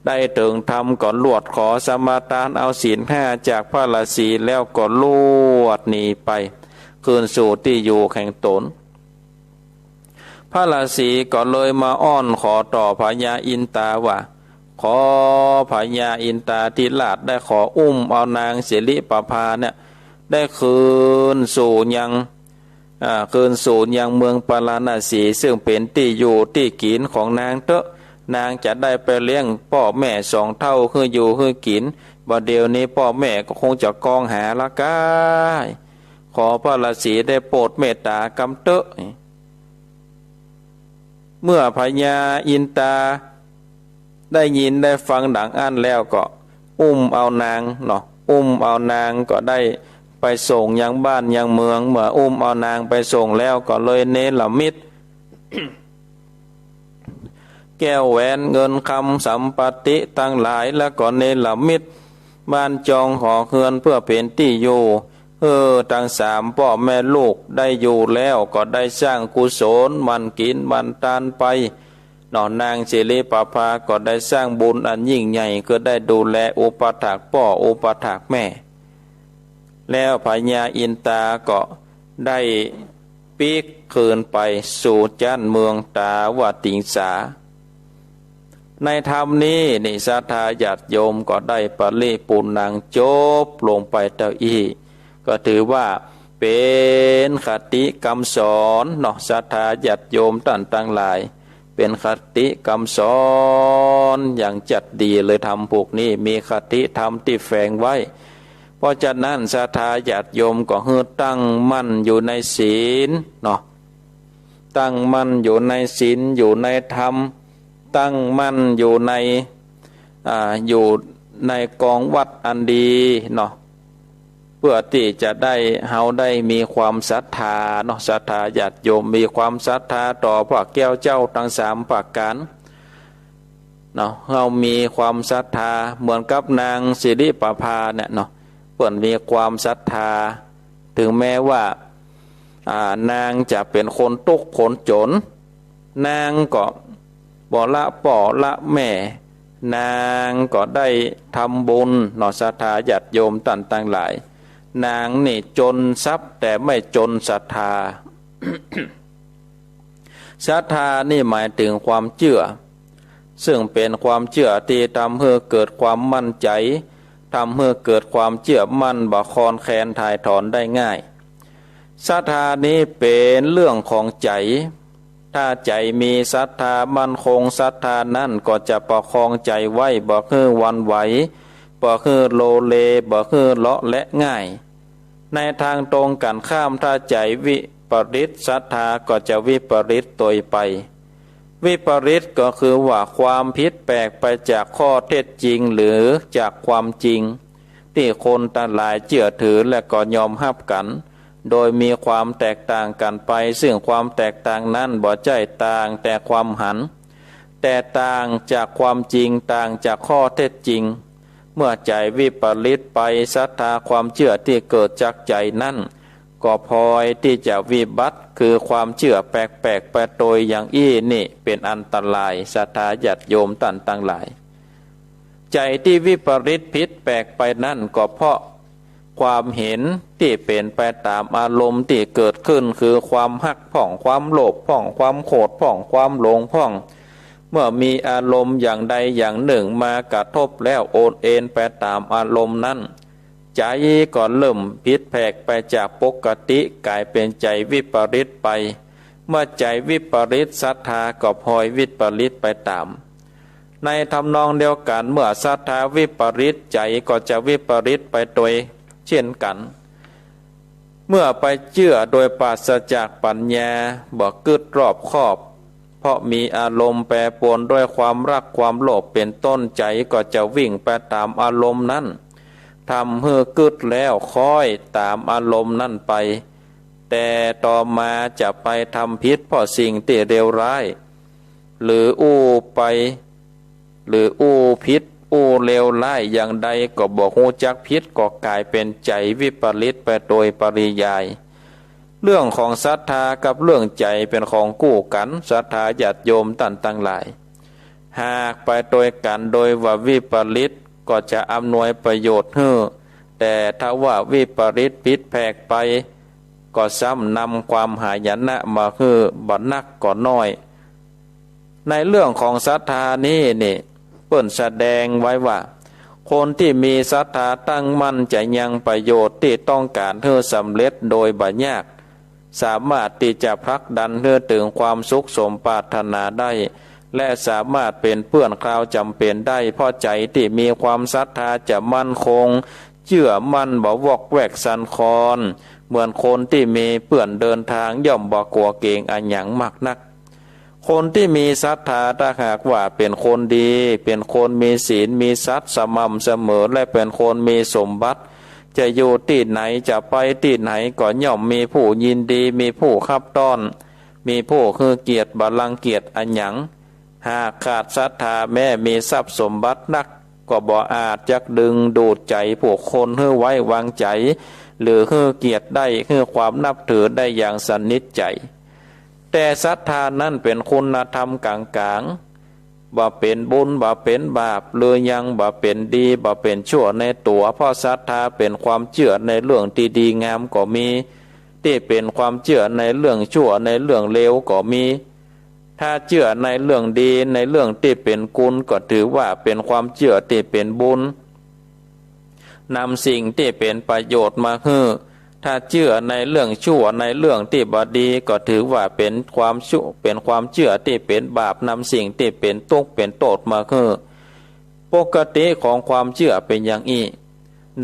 ได้ถึงธรรมก่อนลวดขอสมาทานเอาศีลห้าจากพระราศีแล้วก็ลวดหนีไปคืนสู่ที่อยู่แห่งตนพระราศีก็เลยมาอ้อนขอต่อพญาอินตาว่าขอพญาอินตาธิราชได้ขออุ้มเอานางสิริปภาเนี่ยได้คืนสู่ยังเมืองปาราณสีซึ่งเป็นที่อยู่ที่กินของนางเตอะนางจะได้ไปเลี้ยงพ่อแม่สองเท่าคืออยู่คือกินบ่เดียวนี้พ่อแม่ก็คงจะกองหาละกายขอพระราศีได้โปรดเมตตากำเตอะเมื่อพญาอินตาได้ยินได้ฟังดังอันแล้วก็อุ้มเอานางเนาะอุ้มเอานางก็ได้ไปส่งยังบ้านยังเมืองเมื่ออุ้มเอานางไปส่งแล้วก็เลยเนรมิต แก้วแหวนเงินคำสัมปติตั้งหลายแล้วก็เนรมิตบ้านจองหอเฮือนเพื่อเป็นที่อยู่ทั้งสามพ่อแม่ลูกได้อยู่แล้วก็ได้สร้างกุศลมันกินมันทานไปนางสิริปภาก็ได้สร้างบุญอันยิ่งใหญ่ก็ได้ดูแลอุปถัมภ์พ่ออุปถัมภ์แม่แล้วพญาอินตาก็ได้ปีกคืนไปสู่จันเมืองตาวติงสาในธรรมนี้นิศรัทธาญาติโยมก็ได้ปริปุณังจบลงไปเต้าอี้ก็ถือว่า เป็นคติคำสอนเนาะศรัทธาญาติโยมท่านทั้งหลายเป็นคติคำสอนอย่างจัดดีเลยทำพวกนี้มีคติธรรมที่แฝงไว้เพราะฉะนั้นศรัทธาญาติโยมก็ให้ตั้งมั่นอยู่ในศีลเนาะตั้งมั่นอยู่ในศีลอยู่ในธรรมตั้งมั่นอยู่ในอยู่ในกองวัดอันดีเนาะเพื่อที่จะได้เฮาได้มีความศรัทธาเนาะศรัทธาญาติโยมมีความศรัทธาต่อพระแก้วเจ้าทั้งสามประการเนาะเฮามีความศรัทธาเหมือนกับนางสิริประภาเนี่ยเนาะเพิ่นมีความศรัทธาถึงแม้ว่านางจะเป็นคนทุกข์คนจนนางก็บ่ละพ่อละแม่นางก็ได้ทำบุญเนาะศรัทธาญาติโยมท่านทั้งหลายนางนี่จนทรัพย์แต่ไม่จนศรัทธา ศรัทธานี่หมายถึงความเชื่อซึ่งเป็นความเชื่อที่ทำให้เกิดความมั่นใจทำให้เกิดความเชื่อมั่นบ่คลอนแคลนถ่ายถอนได้ง่ายศรัทธานี้เป็นเรื่องของใจถ้าใจมีศรัทธามั่นคงศรัทธานั้นก็จะประคองใจไว้บ่คือหวั่นไหวบ่คือโลเลบ่คือเลาะและง่ายในทางตรงกันข้ามถ้าใจวิปริตศรัทธาก็จะวิปริตตัวไปวิปริตก็คือว่าความผิดแปลกไปจากข้อเท็จจริงหรือจากความจริงที่คนทั้งหลายเชื่อถือและก็ยอมรับกันโดยมีความแตกต่างกันไปซึ่งความแตกต่างนั้นบ่ใช่ต่างแต่ความหันแต่ต่างจากความจริงต่างจากข้อเท็จจริงเมื่อใจวิปริตไปศรัทธาความเชื่อที่เกิดจากใจนั่นก็พลอยที่จะวิบัติคือความเชื่อแปลกๆไปโดยอย่างนี่เป็นอันตรายศรัทธาญาติโยมท่านทั้งหลายใจที่วิปริตผิดแปลกไปนั่นก็เพราะความเห็นที่เป็นไปตามอารมณ์ที่เกิดขึ้นคือความหักผ่องความโลภผ่องความโกรธผ่องความหลงผ่องเมื่อมีอารมณ์อย่างใดอย่างหนึ่งมากระทบแล้วโอนเอ็นไปตามอารมณ์นั้นใจก็เริ่มผิดแผกไปจากปกติกลายเป็นใจวิปริตไปเมื่อใจวิปริตศรัทธาก็พลอยวิปริตไปตามในทำนองเดียวกันเมื่อศรัทธาวิปริตใจก็จะวิปริตไปโดยเช่นกันเมื่อไปเชื่อโดยปราศจากปัญญาบ่กึศรอบคอบเพราะมีอารมณ์แปรปรวนด้วยความรักความโลภเป็นต้นใจก็จะวิ่งไปตามอารมณ์นั้นทำให้กึศแล้วค่อยตามอารมณ์นั้นไปแต่ต่อมาจะไปทำผิดเพราะสิ่งที่เลวร้ายหรือผิดเลวร้ายอย่างใดก็บอกฮู้จักผิดก็กลายเป็นใจวิปริตไปโดยปริยายเรื่องของศรัทธากับเรื่องใจเป็นของคู่กันศรัทธาญาติโยมท่านทั้งหลายหากไปโดยกันโดยว่าวิปริตก็จะอำนวยประโยชน์ให้แต่ถ้าว่าวิปริตผิดแผกไปก็ซ้ำนำความหายนะมาคือบ่นักก็น้อยในเรื่องของศรัทธานี้นี่เปิ้นแสดงไว้ว่าคนที่มีศรัทธาตั้งมั่นจะยังประโยชน์ที่ต้องการให้สำเร็จโดยบ่ยากสามารถที่จะผลักดันให้ถึงความสุขสมปรารถนาได้และสามารถเป็นเพื่อนคราวจำเป็นได้เพราะใจที่มีความศรัทธาจะมั่นคงเชื่อมั่นบ่วอกแวกสันคลอนเหมือนคนที่มีเพื่อนเดินทางย่อมบ่กลัวเกรงอันหยังมากนักคนที่มีศรัทธาถ้าหากว่าเป็นคนดีเป็นคนมีศีลมีทรัพย์สม่ำเสมอและเป็นคนมีสมบัติจะอยู่ที่ไหนจะไปที่ไหนก็ย่อมมีผู้ยินดีมีผู้คับต้อนมีผู้คือเกียรติบัลลังก์เกียรติอันหยังหากขาดศรัทธาแม้มีทรัพย์สมบัตินักก็บ่อาจจักดึงดูดใจผู้คนให้ไว้วางใจหรือให้เกียรติได้ให้ความนับถือได้อย่างสนิทใจแต่ศรัทธานั้นเป็นคุณธรรมกลางๆบ่เป็นบุญบ่เป็นบาปหรือยังบ่เป็นดีบ่เป็นชั่วในตัวเพราะศรัทธาเป็นความเชื่อในเรื่องที่ดีงามก็มีที่เป็นความเชื่อในเรื่องชั่วในเรื่องเลวก็มีถ้าเชื่อในเรื่องดีในเรื่องที่เป็นกุศลก็ถือว่าเป็นความเชื่อที่เป็นบุญนำสิ่งที่เป็นประโยชน์มาให้ ถ้าเชื่อในเรื่องชั่วในเรื่องที่บดีก็ถือว่าเป็นความชั่วเป็นความเชื่อที่เป็นบาปนำสิ่งที่เป็นทุกข์เป็นโทษมาคือปกติของความเชื่อเป็นอย่างนี้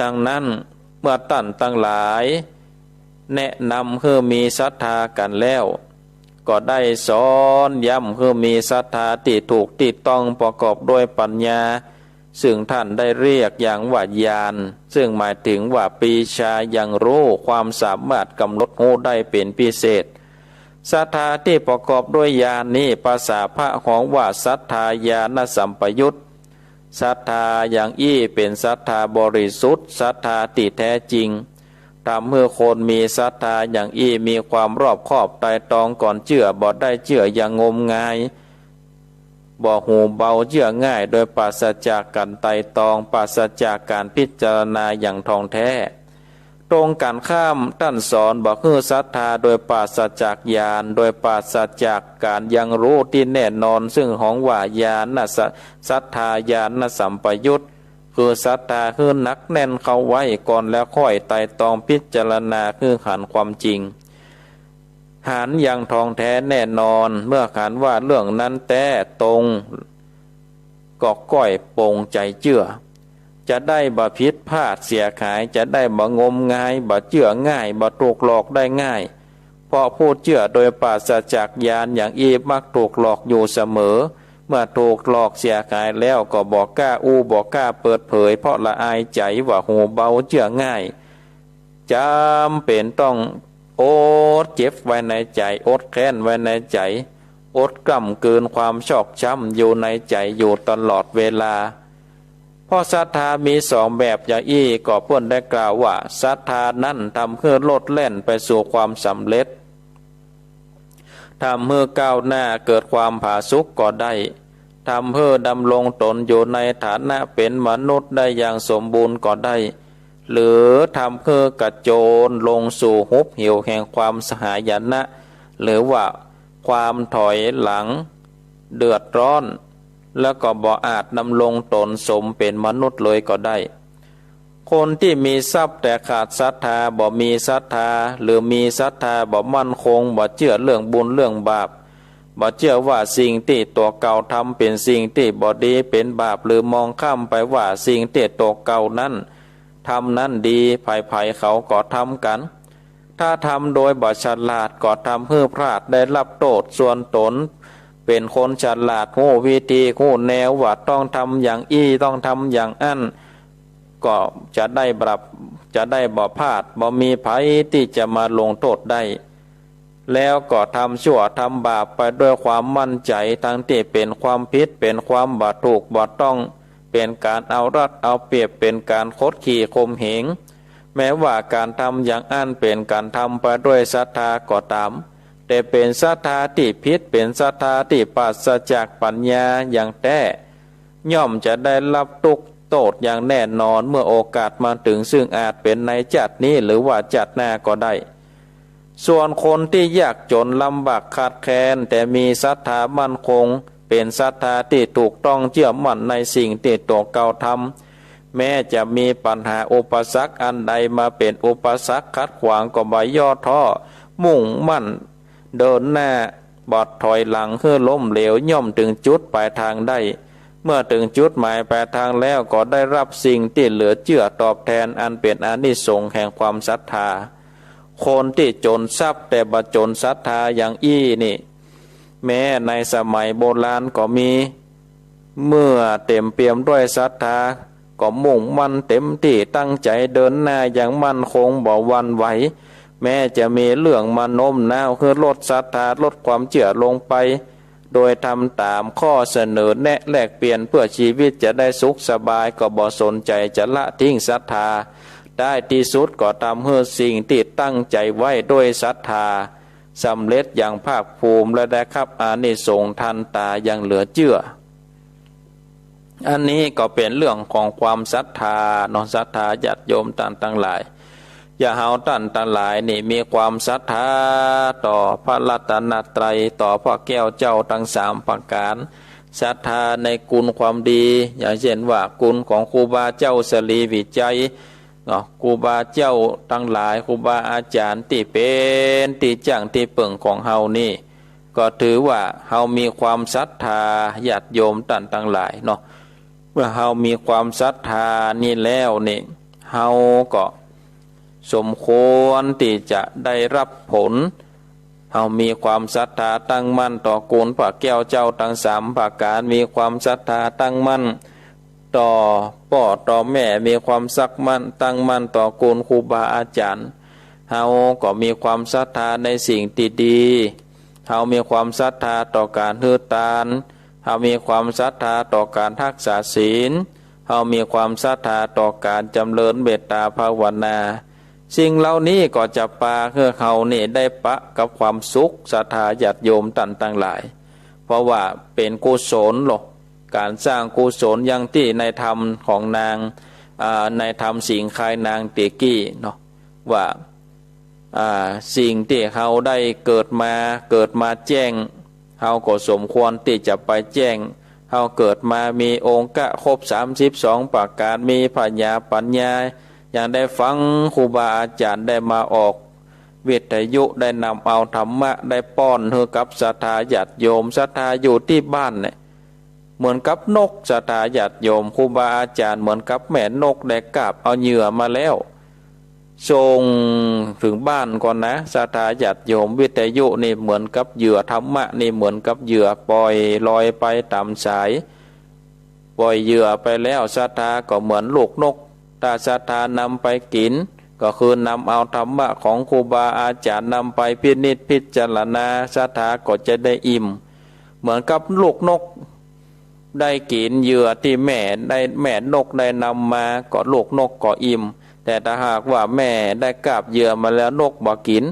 ดังนั้นเมื่อท่านทั้งหลายแนะนำคือมีศรัทธากันแล้วก็ได้สอนย้ำคือมีศรัทธาที่ถูกที่ต้องประกอบด้วยปัญญาซึ่งท่านได้เรียกอย่างว่าญาณซึ่งหมายถึงว่าปีชายังรู้ความสามารถกำหนดรู้ได้เป็นพิเศษศรัทธาที่ประกอบด้วยญาณนี้ภาษาพระของว่าศรัทธาญาณสัมปยุตศรัทธาอย่างอี้เป็นศรัทธาบริสุทธิ์ศรัทธาที่แท้จริงทำเมื่อคนมีศรัทธาอย่างอี้มีความรอบคอบไตร่ตรองก่อนเชื่อบ่ได้เชื่ออย่างงมงายบ่หูเบาเชื่อง่ายโดยปราศจากการไตร่ตรองปราศจากการพิจารณาอย่างท่องแท้ตรงกันข้ามท่านสอนบอกคือศรัทธาโดยปราศจากญาณโดยปราศจากการยังรู้ที่แน่นอนซึ่งของว่าญาณศรัทธาญาณสัมปยุตคือศรัทธาคือนักแน่นเข้าไว้ก่อนแล้วค่อยไต่ตองพิจารณาคือขันความจริงหันอย่างทองแท้แน่นอนเมื่อขันว่าเรื่องนั้นแท้ตรงก็ก้อยโปร่งใจเชื่อจะได้บ่ผิดพลาดเสียหายจะได้บ่งมงายบ่เชื่อง่ายบ่ถูกหลอกได้ง่ายเพราะผู้เชื่อโดยปราศจากญาณอย่างอีมักถูกหลอกอยู่เสมอเมื่อถูกหลอกเสียหายแล้วก็บอกกล้าบอกกล้าเปิดเผยเพราะละอายใจว่าหูเบาเชื่อง่ายจำเป็นต้องอดเจ็บไว้ในใจอดแค้นไว้ในใจอดกล่ำเกินความชอกช้ำอยู่ในใจอยู่ตลอดเวลาเพราะศรัทธามีสองแบบอย่างอี้ก็เพื่อนได้กล่าวว่าศรัทธานั้นทำเพื่อโลดแล่นไปสู่ความสำเร็จทำเพื่อก้าวหน้าเกิดความผาสุกก็ได้ทำเพื่อดำรงตนอยู่ในฐานะเป็นมนุษย์ได้อย่างสมบูรณ์ก็ได้หรือทำเพื่อกระโจนลงสู่หุบเหวแห่งความสหายนะหรือว่าความถอยหลังเดือดร้อนแล้วก็บ่อาจดำรงตนสมเป็นมนุษย์เลยก็ได้คนที่มีทรัพย์แต่ขาดศรัทธาบ่มีศรัทธาหรือมีศรัทธาบ่มั่นคงบ่เชื่อเรื่องบุญเรื่องบาปบ่เชื่อว่าสิ่งที่ตัวเก่าทำเป็นสิ่งที่บ่ดีเป็นบาปหรือมองข้ามไปว่าสิ่งที่ตัวเก่านั้นทำนั้นดีไผ่ๆเขาก็ทำกันถ้าทำโดยบ่ฉลาดก็ทำเพื่อพลาดได้รับโทษส่วนตนเป็นคนฉลาดรู้วิธีรู้แนวว่าต้องทำอย่างอี้ต้องทำอย่างอั้นก็จะได้บ่พลาดบ่มีภัยที่จะมาลงโทษได้แล้วก็ทำชั่วทำบาปไปด้วยความมั่นใจทั้งที่เป็นความผิดเป็นความบ่ถูกบ่ต้องเป็นการเอารัดเอาเปรียบเป็นการคดขี่ข่มเหงแม้ว่าการทำอย่างอั้นเป็นการทำไปด้วยศรัทธาก็ตามแต่เป็นศรัทธาที่ผิดเป็นศรัทธาที่ปราศจากปัญญาอย่างแท้ย่อมจะได้รับทุกข์โทษอย่างแน่นอนเมื่อโอกาสมาถึงซึ่งอาจเป็นในชาตินี้หรือว่าชาติหน้าก็ได้ส่วนคนที่ยากจนลำบากขาดแคลนแต่มีศรัทธามั่นคงเป็นศรัทธาที่ถูกต้องเชื่อมั่นในสิ่งที่ตัวเก่าทำแม้จะมีปัญหาอุปสรรคอันใดมาเป็นอุปสรรคขัดขวางก็บ่ย่อท้อมุ่งมั่นเดินหน้าบ่ถอยหลังเพื่อล้มเหลวย่อมถึงจุดปลายทางได้เมื่อถึงจุดหมายปลายทางแล้วก็ได้รับสิ่งที่เหลือเชื่อตอบแทนอันเป็นอานิสงส์แห่งความศรัทธาคนที่จนทรัพย์แต่บ่จนศรัทธาอย่างอี้นี่แม้ในสมัยโบราณก็มีเมื่อเต็มเปี่ยมด้วยศรัทธาก็มุ่งมั่นเต็มที่ตั้งใจเดินหน้าอย่างมั่นคงบ่หวั่นไหวแม้จะมีเรื่องมาโน้มน้าวคือลดศรัทธาลดความเชื่อลงไปโดยทำตามข้อเสนอแนะแลกเปลี่ยนเพื่อชีวิตจะได้สุขสบายก็บ่สนใจจะละทิ้งศรัทธาได้ที่สุดก็ทำให้สิ่งที่ตั้งใจไว้ด้วยศรัทธาสำเร็จอย่างภาคภูมิและได้รับอานิสงส์ทันตาอย่างเหลือเชื่ออันนี้ก็เป็นเรื่องของความศรัทธาน้องศรัทธาญาติโยมต่างหลายอย่าเฮาท่านทั้งหลายนี่มีความศรัทธาต่อพระรัตนตรัยต่อพระแก้วเจ้าทั้งสามประการศรัทธาในคุณความดีอย่างเช่นว่าคุณของครูบาเจ้าสลีวิจัย เนาะครูบาเจ้าทั้งหลายครูบาอาจารย์ที่เป็นที่จังที่เปิ่งของเฮานี่ก็ถือว่าเฮามีความศรัทธาญาติโยมท่านทั้งหลายเนาะเมื่อเฮามีความศรัทธานี่แล้วนี่เฮาก็สมควรที่จะได้รับผลเฮามีความศรัทธาตั้งมั่นต่อกูลพระแก้วเจ้าทั้งสามประการมีความศรัทธาตั้งมั่นต่อพ่อต่อแม่มีความสักมั่นตั้งมั่นต่อกูลครูบาอาจารย์เฮาก็มีความศรัทธาในสิ่งที่ดีเฮามีความศรัทธาต่อการฮือทานเฮามีความศรัทธาต่อการรักษาศีลเฮามีความศรัทธาต่อการจำเริญเมตตาภาวนาสิ่งเหล่านี้ก็จะปาเพื่อเขานี่ได้ปะกับความสุขศรัทธาญาติโยมท่านทั้งหลายเพราะว่าเป็นกุศลหรอกการสร้างกุศลอย่างที่ในธรรมของนางในธรรมสิงคายนางเตกี้เนาะว่าสิ่งที่เขาได้เกิดมาแจ้งเขาก็สมควรที่จะไปแจ้งเขาเกิดมามีองค์กะครบ32ประการมีปัญญาอย่างได้ฟังครูบาอาจารย์ได้มาออกวิทยุได้นำเอาธรรมะได้ป้อนให้กับศรัทธาญาติโยมศรัทธาอยู่ที่บ้านเนี่ยเหมือนกับนกศรัทธาญาติโยมครูบาอาจารย์เหมือนกับแม่นกได้กาบเอาเหยื่อมาแล้วส่งถึงบ้านก่อนนะศรัทธาญาติโยมวิทยุนี่เหมือนกับเหยื่อธรรมะนี่เหมือนกับเหยื่อปล่อยลอยไปตามสายปล่อยเหยื่อไปแล้วศรัทธาก็เหมือนลูกนกถ้าศรัทธานำไปกินก็คือนำเอาธรรมะของครูบาอาจารย์นำไปพินิจพิจารณาศรัทธาก็จะได้อิ่มเหมือนกับลูกนกได้กินเหยื่อที่แม่นกได้นำมาก็ลูกนกก็อิ่มแต่ถ้าหากว่าแม่ได้กาบเหยื่อมาแล้วนกบ่กิน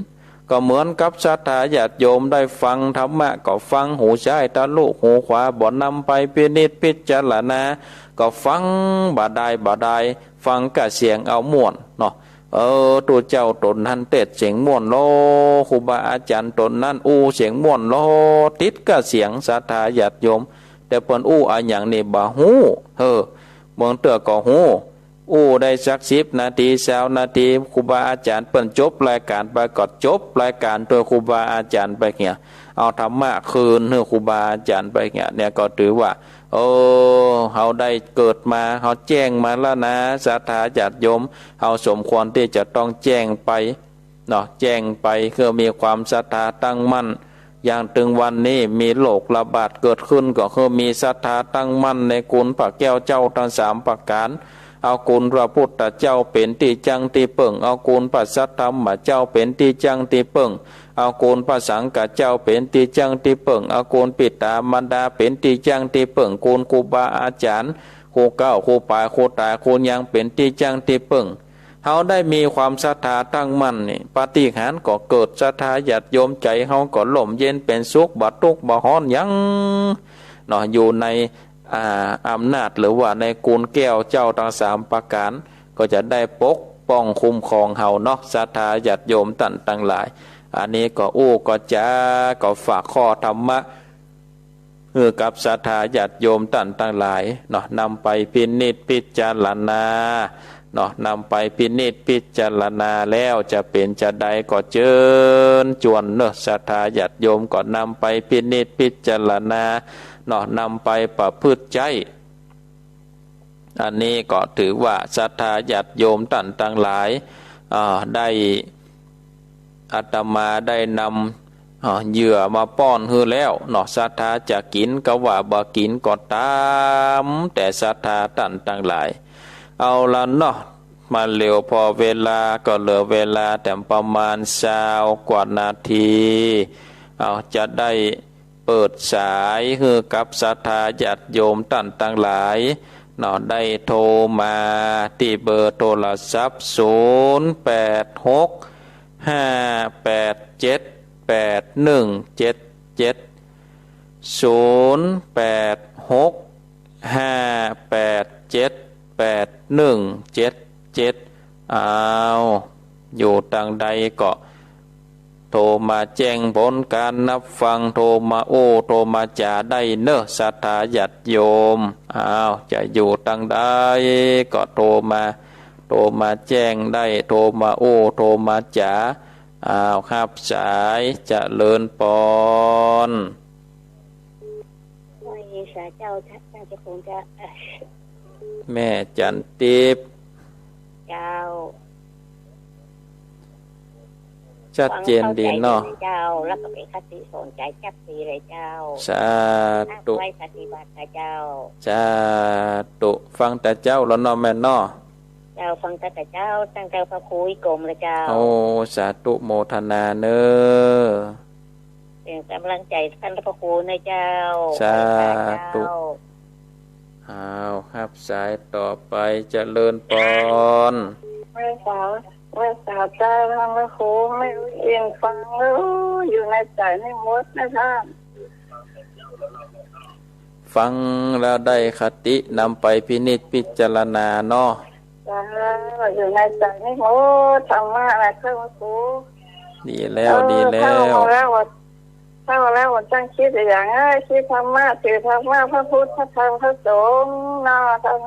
ก็เหมือนกับศรัทธาญาติโยมได้ฟังธรรมะก็ฟังหูซ้ายตาลูกหูขวาบ่นำไปพินิจพิจารณาก็ฟังบ่ได้ฟังกะเสียงเอาม่วนเนาะตัวเจ้าตนนั้นเต็ดเสียงม่วนโลครูบาอาจารย์ตนนั้นเสียงม่วนโลติดกะเสียงศรัทธาญาติโยมแต่เปิ้นอะหยังนี่บ่ฮู้เมืองเตื้อก็ฮู้ได้สัก10 นาที20 นาทีครูบาอาจารย์เปิ้นจบรายการไปก็จบรายการโดยครูบาอาจารย์ไปเนี่ยเอาธรรมะคืนให้ครูบาอาจารย์ไปเนี่ยก็ถือว่าเฮาได้เกิดมาเฮาแจ้งมาแล้วนะศรัทธาญาติโยมเฮาสมควรที่จะต้องแจ้งไปเนาะแจ้งไปเพื่อมีความศรัทธาตั้งมั่นอย่างถึงวันนี้มีโรคระบาดเกิดขึ้นก็คือมีศรัทธาตั้งมั่นในคุณพระแก้วเจ้าทั้ง3ประการเอาคุณพระพุทธเจ้าเป็นที่จังที่เปิ่งเอาคุณพระสัทธรรมเจ้าเป็นที่จังที่เปิ่งเอาคุณพระสังฆเจ้าเป็นที่จังที่เปิ่งเอาคุณปิตามารดาเป็นที่จังที่เปิ่งคุณครูบาอาจารย์ครูเก้าครูป่าครูตาครูยังเป็นที่จังที่เปิ่งเฮาได้มีความศรัทธาตั้งมั่นนี่ปาฏิหาริย์ก็เกิดศรัทธาญาติโยมใจเฮาก็ล่มเย็นเป็นสุขบ่ทุกข์บ่ร้อนหยังเนาะอยู่ในอำนาจหรือว่าในกูลแก้วเจ้าทั้ง3ประการก็จะได้ปกป้องคุ้มครองเฮาเนาะศรัทธาญาติโยมท่านทั้งหลายอันนี้ก็ก็ก็ฝากข้อธรรมะกับศรัทธาญาติโยมท่านทั้งหลายเนาะนำไปพินิจพิจารณาเนาะนำไปพินิจพิจารณาแล้วจะเป็นจะใดก็เชิญชวนเนาะศรัทธาญาติโยมก็นำไปพินิจพิจารณาเนาะนำไปประพฤติใจอันนี้ก็ถือว่าศรัทธาญาติโยมท่านทั้งหลายได้อาตมาได้นำเหยื่อมาป้อนให้แล้วเนาะศรัทธาจะกินก็ว่าบ่กินก็ตามแต่ศรัทธาท่านทั้งหลายเอาละเนาะมาเร็วพอเวลาก็เหลือเวลาแต่ประมาณ20 กว่านาทีจะได้เปิดสายให้กับศรัทธาญาติโยมท่านทั้งหลายเนาะได้โทรมาที่เบอร์โทรศัพท์0865878177อยู่ทางใดก็โทรมาแจ้งผลการนับฟังโทรมาโทรมาจ่าได้เนอะศรัทธาญาติโยมจะอยู่ทางใดก็โทรมา โทรมาแจ้งได้โทรมาโอ้โทรมาจ๋าครับสายเจริญปอนไม่สาเจ้าน่าจะคงจะแม่จันทิพย์เจ้าชัดเจนดีเนาะเจ้าแล้วก็เป็นคติสนใจจับดีเลยเจ้าสาธุไว้ปฏิบัติเจ้าสาธุฟังแต่เจ้าแล้วเนาะแม่เนาะเจ้าฟังแต่เจ้าตั้งแต่พระครูอีกรมเลยเจ้าโอ้สาธุโมทนาเนอเป็นกำลังใจท่านพระครูนะเจ้าสาธุครับสายต่อไปเจริญปอนไม่สาวเจ้าท่านพระครูไม่รู้เองฟังแล้วอยู่ในใจในมดนะท่านฟังแล้วได้คตินำไปพินิจพิจารณาเนาะอยู่ในใจในมดธรรมะอะไรท่านพระครูดีแล้วถ้าแล้ววันตั้งคิดอย่างคิดธรรมะถือธรรมะพระพุทธพระธรรมพระสงฆ์น่าท่าน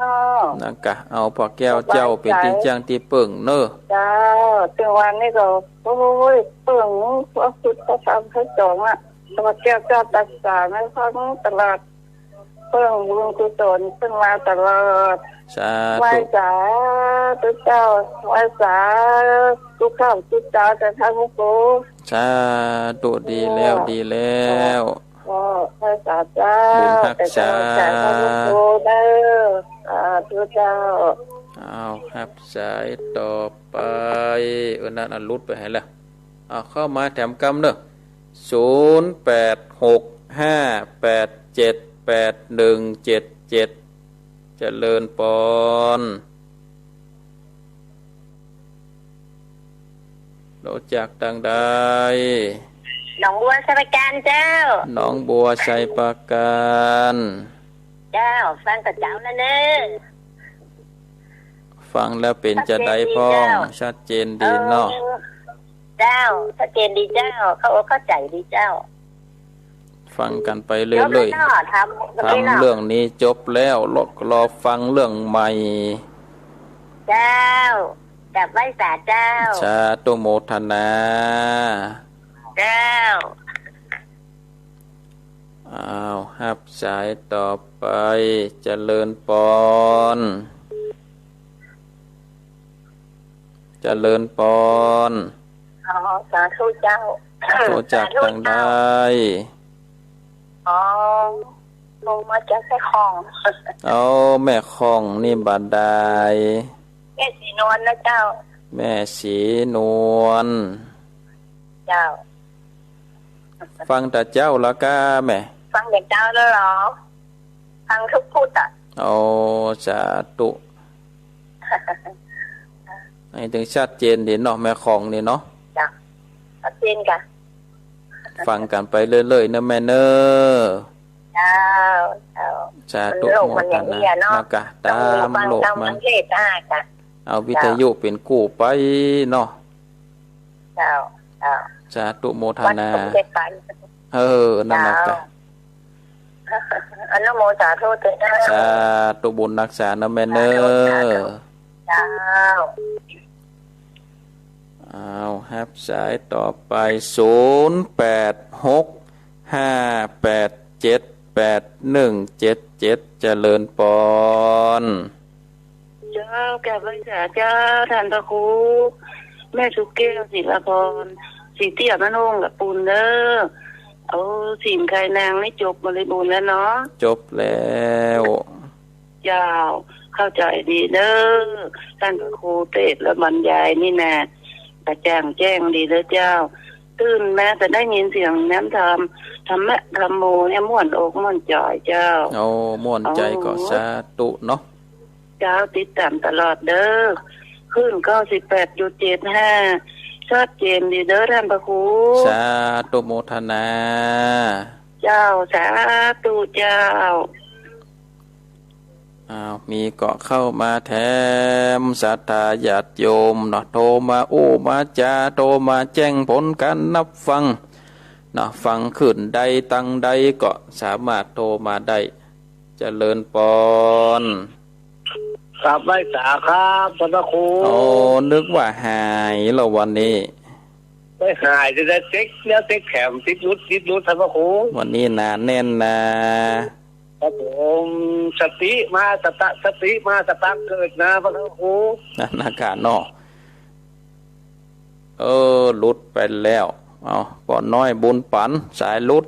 นั่นกะเอาพอแก้วเจ้าเป็นที่จ้างที่เปิ่งเนอะเจ้าถึงวันนี้ก็โอ้ยเปิ่งพระพุทธพระธรรมพระสงฆ์พระแก้วเจ้าตักษาไม่พังตลอดเปิ่งบุญกุศลขึ้นมาตลอดไหว้สาธุเจ้าไหว้สาทุกข้าวทุกเจ้าแต่ท่านพระครูสาธุดีแล้วไหว้สาเจ้าบุญรักษาท่านพระครูเด้อทุกเจ้าครับสายต่อไปนั่นลุดไปให้แล้วเข้ามาแถมกำเนอะ0865878177เจริญปอนรู้จักดังใดหนองบัวชัยประการเจ้าหนองบัวชัยประการเจ้าฟังกับเจ้านะเนอะฟังแล้วเป็นจะได้พ้องชัดเจนดีเนาะเจ้าชัดเจนดีเจ้าเข้าใจดีเจ้าฟังกันไปเรื่อยๆทำเรื่องนี้จบแล้วรอฟังเรื่องใหม่เจ้ากับไหว้สาเจ้าสาธุโมทนาเจ้าครับสายต่อไปเจริญปอนเจริญปอนสาธุเจ้ารู้จักดังใดลงมาจากแม่ของแม่ของนี่บาดาลแม่สีนวลนะเจ้าแม่สีนวลเจ้าฟังแต่เจ้าละก้าแม่ฟังแต่เจ้าแล้วหรอฟังทุกพูดสาธุให้ถึงชัดเจนดีเนาะแม่ของนี่เนาะจ้ะชัดเจนกันฟังกันไปเรื่อยๆนะแม่เนอสาธุโมทนานะกะตามโลกมันเอาวิทยุเป็นกู้ไปเนาะสาธุโมทนานั่นนะกะอนุโมสาธุเถิดสาธุบุญรักษานะแม่เนอครับสายต่อไป0865878177เจริญปอนเจ้าแก่บริษาเจ้าท่านพระครูแม่สุเกลศิลาพรสีเตี้ยมะนงกับปูนเด้อสิ่งใครนางไม่จบบริบูรณ์แล้วเนาะจบแล้วเจ้าเข้าใจดีเด้อท่านพระครูเทศและบรรยายนี่นะกระจ่างแจ้งดีเด้อเจ้าตื่นแม้แต่ได้ยินเสียงน้ำธรรมโมเนี่ยม่วนอกม่วนใจเจ้าม่วนใจก็สาธุเนาะเจ้าติดตามตลอดเด้อขึ้น98.75ชัดเจนดีเด้อท่านพระครูสาธุโมทนาเจ้าสาธุเจ้ามีเกาะเข้ามาแถมศรัทธาญาติโยมเนาะโทรมาโอ้มาจาโทรมาแจ้งผลการนับฟังเนาะฟังขึ้นใดตั้งใดก็สามารถโทรมาได้เจริญปอน ครับไม่สาครับท่านพระครู โอ้นึกว่าหายแล้ววันนี้ ไม่หายจะได้เซ็กเนี่ยเซ็กแขมติดรุดท่านพระครู วันนี้หนาแน่นนะครับ ผมสติมาสตังเกิดนะพระครู นั่นอากาศเนาะหลุดไปแล้วเอาป้อนน้อยบุญปันสายหลุด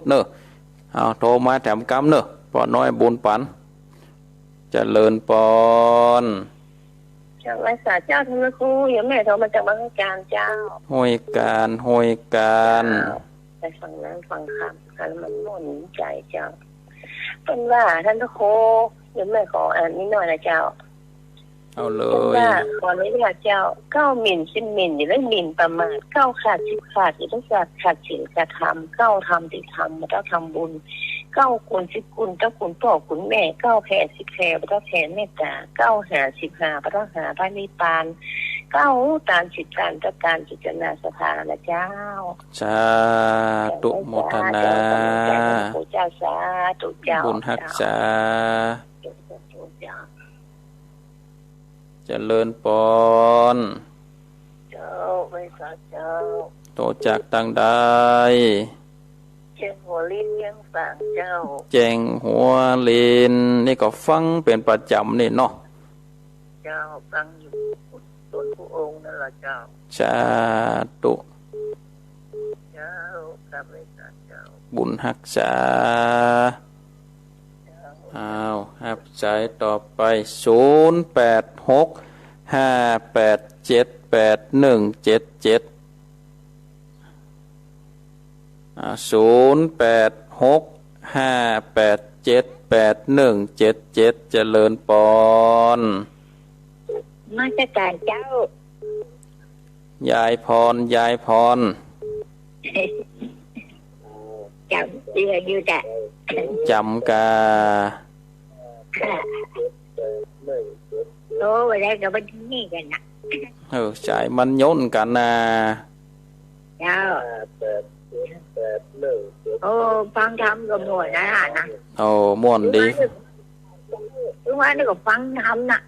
เนอะเอาโทรมาแถมกำเนอะป้อนน้อยบุญปันเจริญปอน จากภาษาเจ้าท่านพระครูอย่าแม่โทรมาจากบางการเจ้า ห้วยการ ไปฟังนั้นฟังคำกันมันหม่นใจเจ้าเป็นว่าท่านพระครูอย่าแม่ขออ่านนิดหน่อยนะเจ้า เอาเล เป็น ย ว่าขออนุญาตเจ้าก้าวหมิ่นสิ้นหมิ่นอย่าได้หมิ่นประมาทก้าวขาดสิบขาดอย่าได้ขาดศีลขาดธรรมก้าวทำติธรรมมาต้องทำบุญก้าวคุณสิบคุณเจ้าคุณพ่อคุณแม่ก้าวแผ่สิบแผ่มาต้องแผ่เมตตาก้าวหาสิบหามาต้องหาพระนิพพานก้าวตามจิตการตะการจิตนาสภานะเจ้า สาธุโมทนา เจ้าสาธุเจ้า บุญหักษา เจ้า เจริญปอน เจ้าไม่สาเจ้า โตจากตังใด เชียงหัวลิ้นเลี้ยงฝางเจ้า แจงหัวลินนี่ก็ฟังเป็นประจำนี่เนาะ เจ้าฟังอยู่ต้นผู้องค์นั่นแหละเจ้า สาธุ เจ้ากับไม่สาเจ้า บุญหักษาอ้าวครับสายต่อไป0865878177 0865878177 เจริญปอน มาจากการเจ้าย ายพร จำเดืออยู่แต่ จำกา โอ้ไปได้กับบันนี่กันนะ สายมันย่นกันนะ เจ้าโอ้ฟังทำกับหมดนะนะ ม่วนดี ทุกวันนี้ก็ฟังทำนะ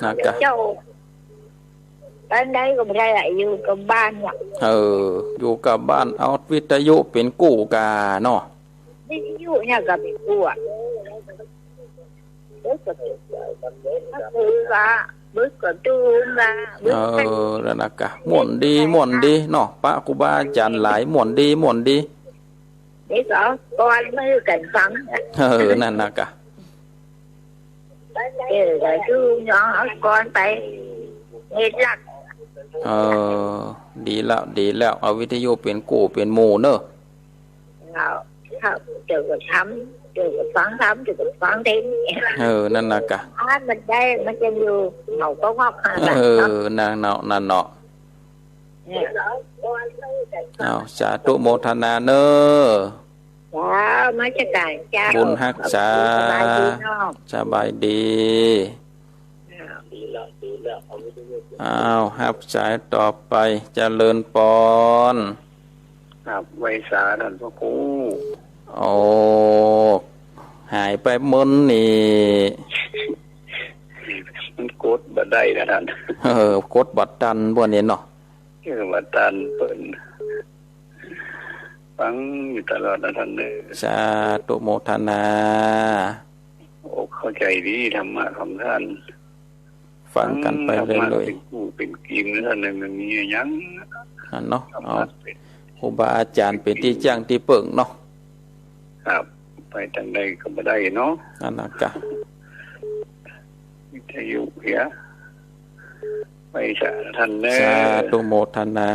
นะกะ เจ้าบ้านใดก็ไม่ได้ละอยู่กับบ้านว่ะ อยู่กับบ้านเอาวิทยุเป็นกู้กาเนาะ นี่อยู่เนี่ยกับพี่กูอ่ะบึกกับบึกกับตูมละบึกกัน แล้วนะกะม่วนดีเนาะปะกูบาอาจารย์หลายม่วนดี นี่ก็ก้อนมือกันฟัง นั่นนะกะ rồi cứ nhỏ con phải nghe lắc ดีแล้วเอาวิทยุเป็นกู้เป็นหมู่เนอะ trừ rồi phán trừ rồi phán thêm นั่นนะกะ mình đây mình trên vô màu có ngóc นั่นเนาะเอาสาธุโมทนาเนอะ mấy cái cài cha บุญหักษาสบายดีฮับสายต่อไปเจริญปอน ครับไว้สาท่านพระครู หายไปมึนนี่ มันกดบัดได้นะท่าน กดบัดดันบ่เนี่ยเนาะ บัดตันเปิ่นฟังอยู่ตลอดนะท่านเด้อ สาธุโมทนา เข้าใจดีธรรมะของท่าน ฟังกันไปเรื่อย เป็นกู้เป็นกินนะท่านมันมียัง ๆเนาะครูบาอาจารย์เป็นที่จ้างที่เปิ่งเนาะ ครับไปทางใดก็บ่ได้เนาะ นั่นนะกะ วิทยุเหียไปสาท่านเด้อ สาธุโมทนา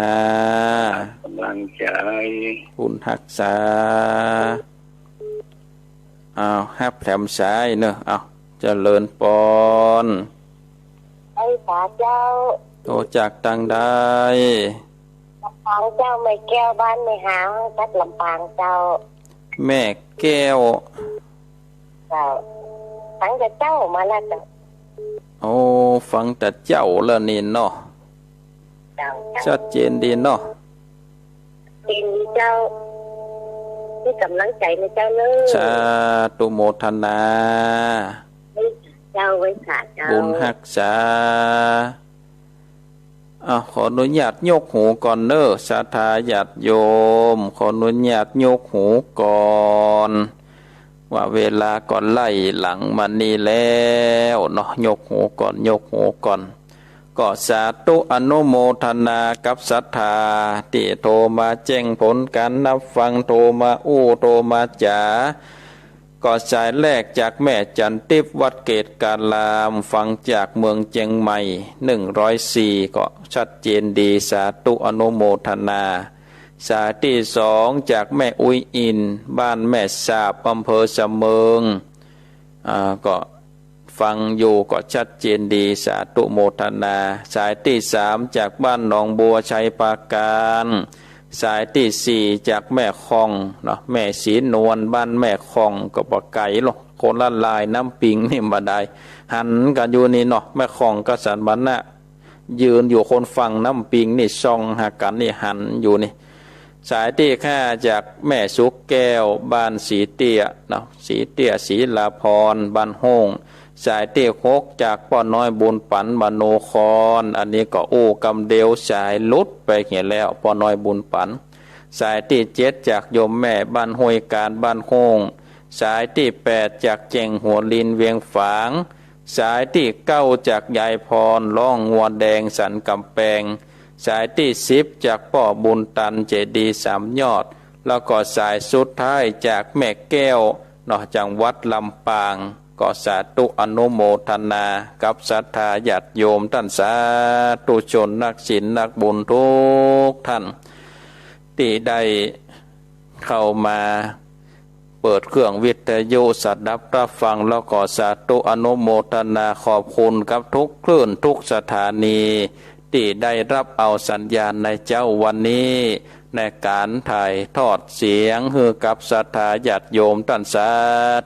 ก ำลังใจ บุญหักษาฮับแถมสายเนอะเจริญปอน ไอ้สาเจ้า โตจากตังใด ลำปางเจ้าไม่แก้วบ้านไม่หาทัดลำปางเจ้า แม่แก้ว เจ้าตั้งแต่เจ้ามาแล้วเจ้า ฟังแต่เจ้าแล้วนี่เนาะ เจ้า ชัดเจนดีเนาะ เป็นเจ้าที่กำลังใจในเจ้าเลย สาธุโมทนา ไ เจ้าไว้ค่ะเจ้าบุญรักษาขออนุญาตยกหูก่อนเน้อศรัทธาญาติโยมขออนุญาตยกหูก่อนว่าเวลาก่อนไล่หลังมันนี่แล้วเนาะยกหูก่อนยกหูก่อนก็สาธุอนุโมทนากับศรัทธาที่โทรมาแจ้งผลการนับฟังโทรมาโทรมาจ๋าก็สายแรกจากแม่จันทิพย์วัดเกตการลามฟังจากเมืองเจียงใหม่104ก็ชัดเจนดีสาธุอนุโมทนาสายที่สองจากแม่อุ้ยอินบ้านแม่สาบอำเภอสะเมิงก็ฟังอยู่ก็ชัดเจนดีสาธุโมทนาสายที่สามจากบ้านหนองบัวชัยปราการสายที่สี่จากแม่คองเนาะแม่ศรีนวลบ้านแม่คองก็ปะไก่หรอกคนละลายน้ำปิงนี่มาได้หันกันอยู่นี่เนาะแม่คองก็สันบันนะยืนอยู่คนฟังน้ำปิงนี่ซองหากันนี่หันอยู่นี่สายที่ห้าจากแม่สุกแก้วบ้านสีเตี้ยเนาะสีเตี้ยศรีลาพรบ้านห้องสายที่หกจากป้อน้อยบุญปันมโนครอันนี้ก็กำเดียวสายลุดไปเห็นแล้วป้อน้อยบุญปันสายที่เจ็ดจากโยมแม่บ้านห้วยการบ้านห้องสายที่แปดจากเจงหัวลินเวียงฝางสายที่เก้าจากยายพรล่องงัวแดงสันกำแพงสายที่สิบจากป่อบุญตันเจดีสามยอดแล้วก็สายสุดท้ายจากแม่แก้วนอกจากวัดลำปางก็สาธุอนุโมทนากับศรัทธาญาติโยมท่านสาธุชนนักศีลนักบุญทุกท่านที่ได้เข้ามาเปิดเครื่องวิทยุสัตดับรับฟังแล้วก็สาธุอนุโมทนาขอบคุณกับทุกคลื่นทุกสถานีที่ได้รับเอาสัญญาณในเจ้าวันนี้ในการถ่ายทอดเสียงให้กับศรัทธาญาติโยมท่านสา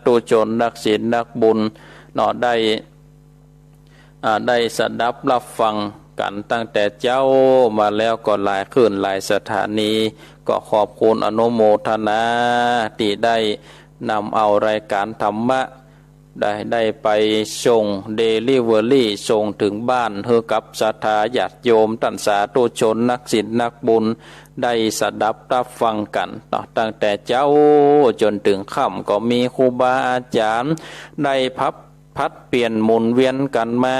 ธุชนนักศีลนักบุญได้สดับรับฟังกันตั้งแต่เจ้ามาแล้วก็หลายคืนหลายสถานีก็ขอบคุณอนุโมทนาที่ได้นำเอารายการธรรมะได้ไปส่งเดลิเวอรี่ส่งถึงบ้านให้กับศรัทธาญาติโยมท่านสาธุชนนักศีลนักบุญได้สดับรับฟังกันตั้งแต่เจ้าจนถึงค่ำก็มีครูบาอาจารย์ได้พัดเปลี่ยนหมุนเวียนกันมา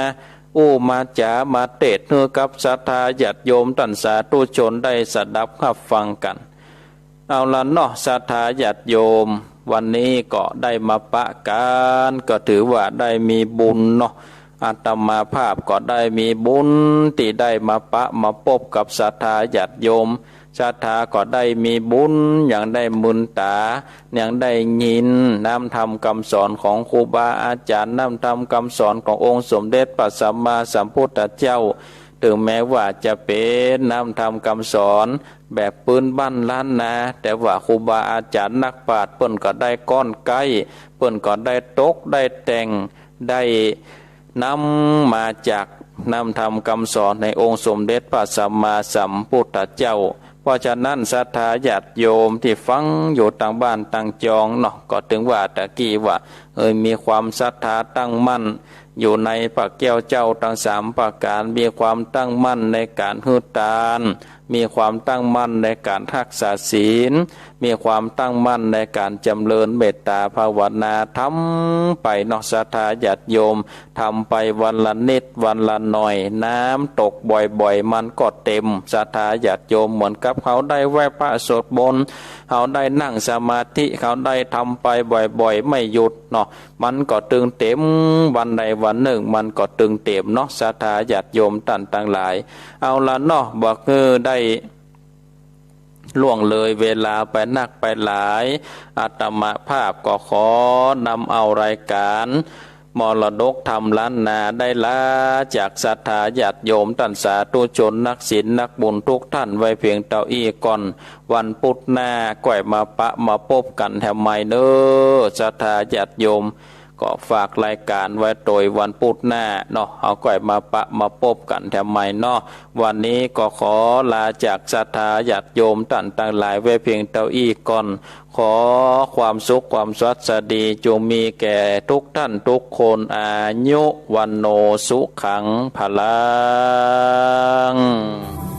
มาจ๋ามาเทศน์ให้กับศรัทธาญาติโยมท่านสาธุชนได้สดับรับฟังกันเอาละเนาะศรัทธาญาติโยมวันนี้ก็ได้มาปะกันก็ถือว่าได้มีบุญเนาะอาตมาภาพก็ได้มีบุญที่ได้มาปะมาพบกับศรัทธาญาติโยมศรัทธาก็ได้มีบุญอย่างได้มุนตาอย่างได้ยินน้ำธรรมคำสอนของครูบาอาจารย์น้ำธรรมคำสอนขององค์สมเด็จพระสัมมาสัมพุทธเจ้าถึงแม้ว่าจะเป็นน้ำธรรมคำสอนแบบปืนบ้านล้านนาแต่ว่าครูบาอาจารย์นักปราชญ์เปิ้นก็ได้ก้อนไก่เปิ้นก็ได้ตกได้แต่งได้นำมาจากนำธรรมคำสอนในองค์สมเด็จพระสัมมาสัมพุทธเจ้าเพราะฉะนั้นศรัทธาญาติโยมที่ฟังอยู่ต่างบ้านต่างจองเนาะก็ถึงว่าตะกี้ว่ามีความศรัทธาตั้งมั่นอยู่ในพระแก้วเจ้าทั้งสามประการมีความตั้งมั่นในการหือทานมีความตั้งมั่นในการรักษาศีลมีความตั้งมั่นในการจำเริญเมตตาภาวนาทำไปเนาะศรัทธาญาติโยมทำไปวันละนิดวันละหน่อยน้ำตกบ่อยๆมันก็เต็มศรัทธาญาติโยมเหมือนกับเขาได้ไหว้พระสวดมนต์เขาได้นั่งสมาธิเขาได้ทำไปบ่อยๆไม่หยุดเนาะมันก็ตึงเต็มวันใดวันหนึ่งมันก็ตึงเต็มเนาะศรัทธาญาติโยมท่านทั้งหลายเอาละเนาะบอกได้ล่วงเลยเวลาไปนักไปหลายอาตมาภาพก็ขอนำเอารายการมรดกธรรมล้านนาได้ลาจากศรัทธาญาติโยมท่านสาธุชนนักศีลนักบุญทุกท่านไว้เพียงเท่าอี้ก่อนวันพุธหน้าก่อยมาปะมาพบกันแถมใหม่เด้อศรัทธาญาติโยม ก็ฝากรายการไว้โดยวันพุธหน้าเนาะเอาก่อยมาปะมาพบกันแถมใหม่เนาะวันนี้ก็ขอลาจากศรัทธาญาติโยมท่านต่างหลายไว้เพียงเท่าอี้ก่อนขอความสุขความสวัสดีจงมีแก่ทุกท่านทุกคนอายุวันโนสุขังพลัง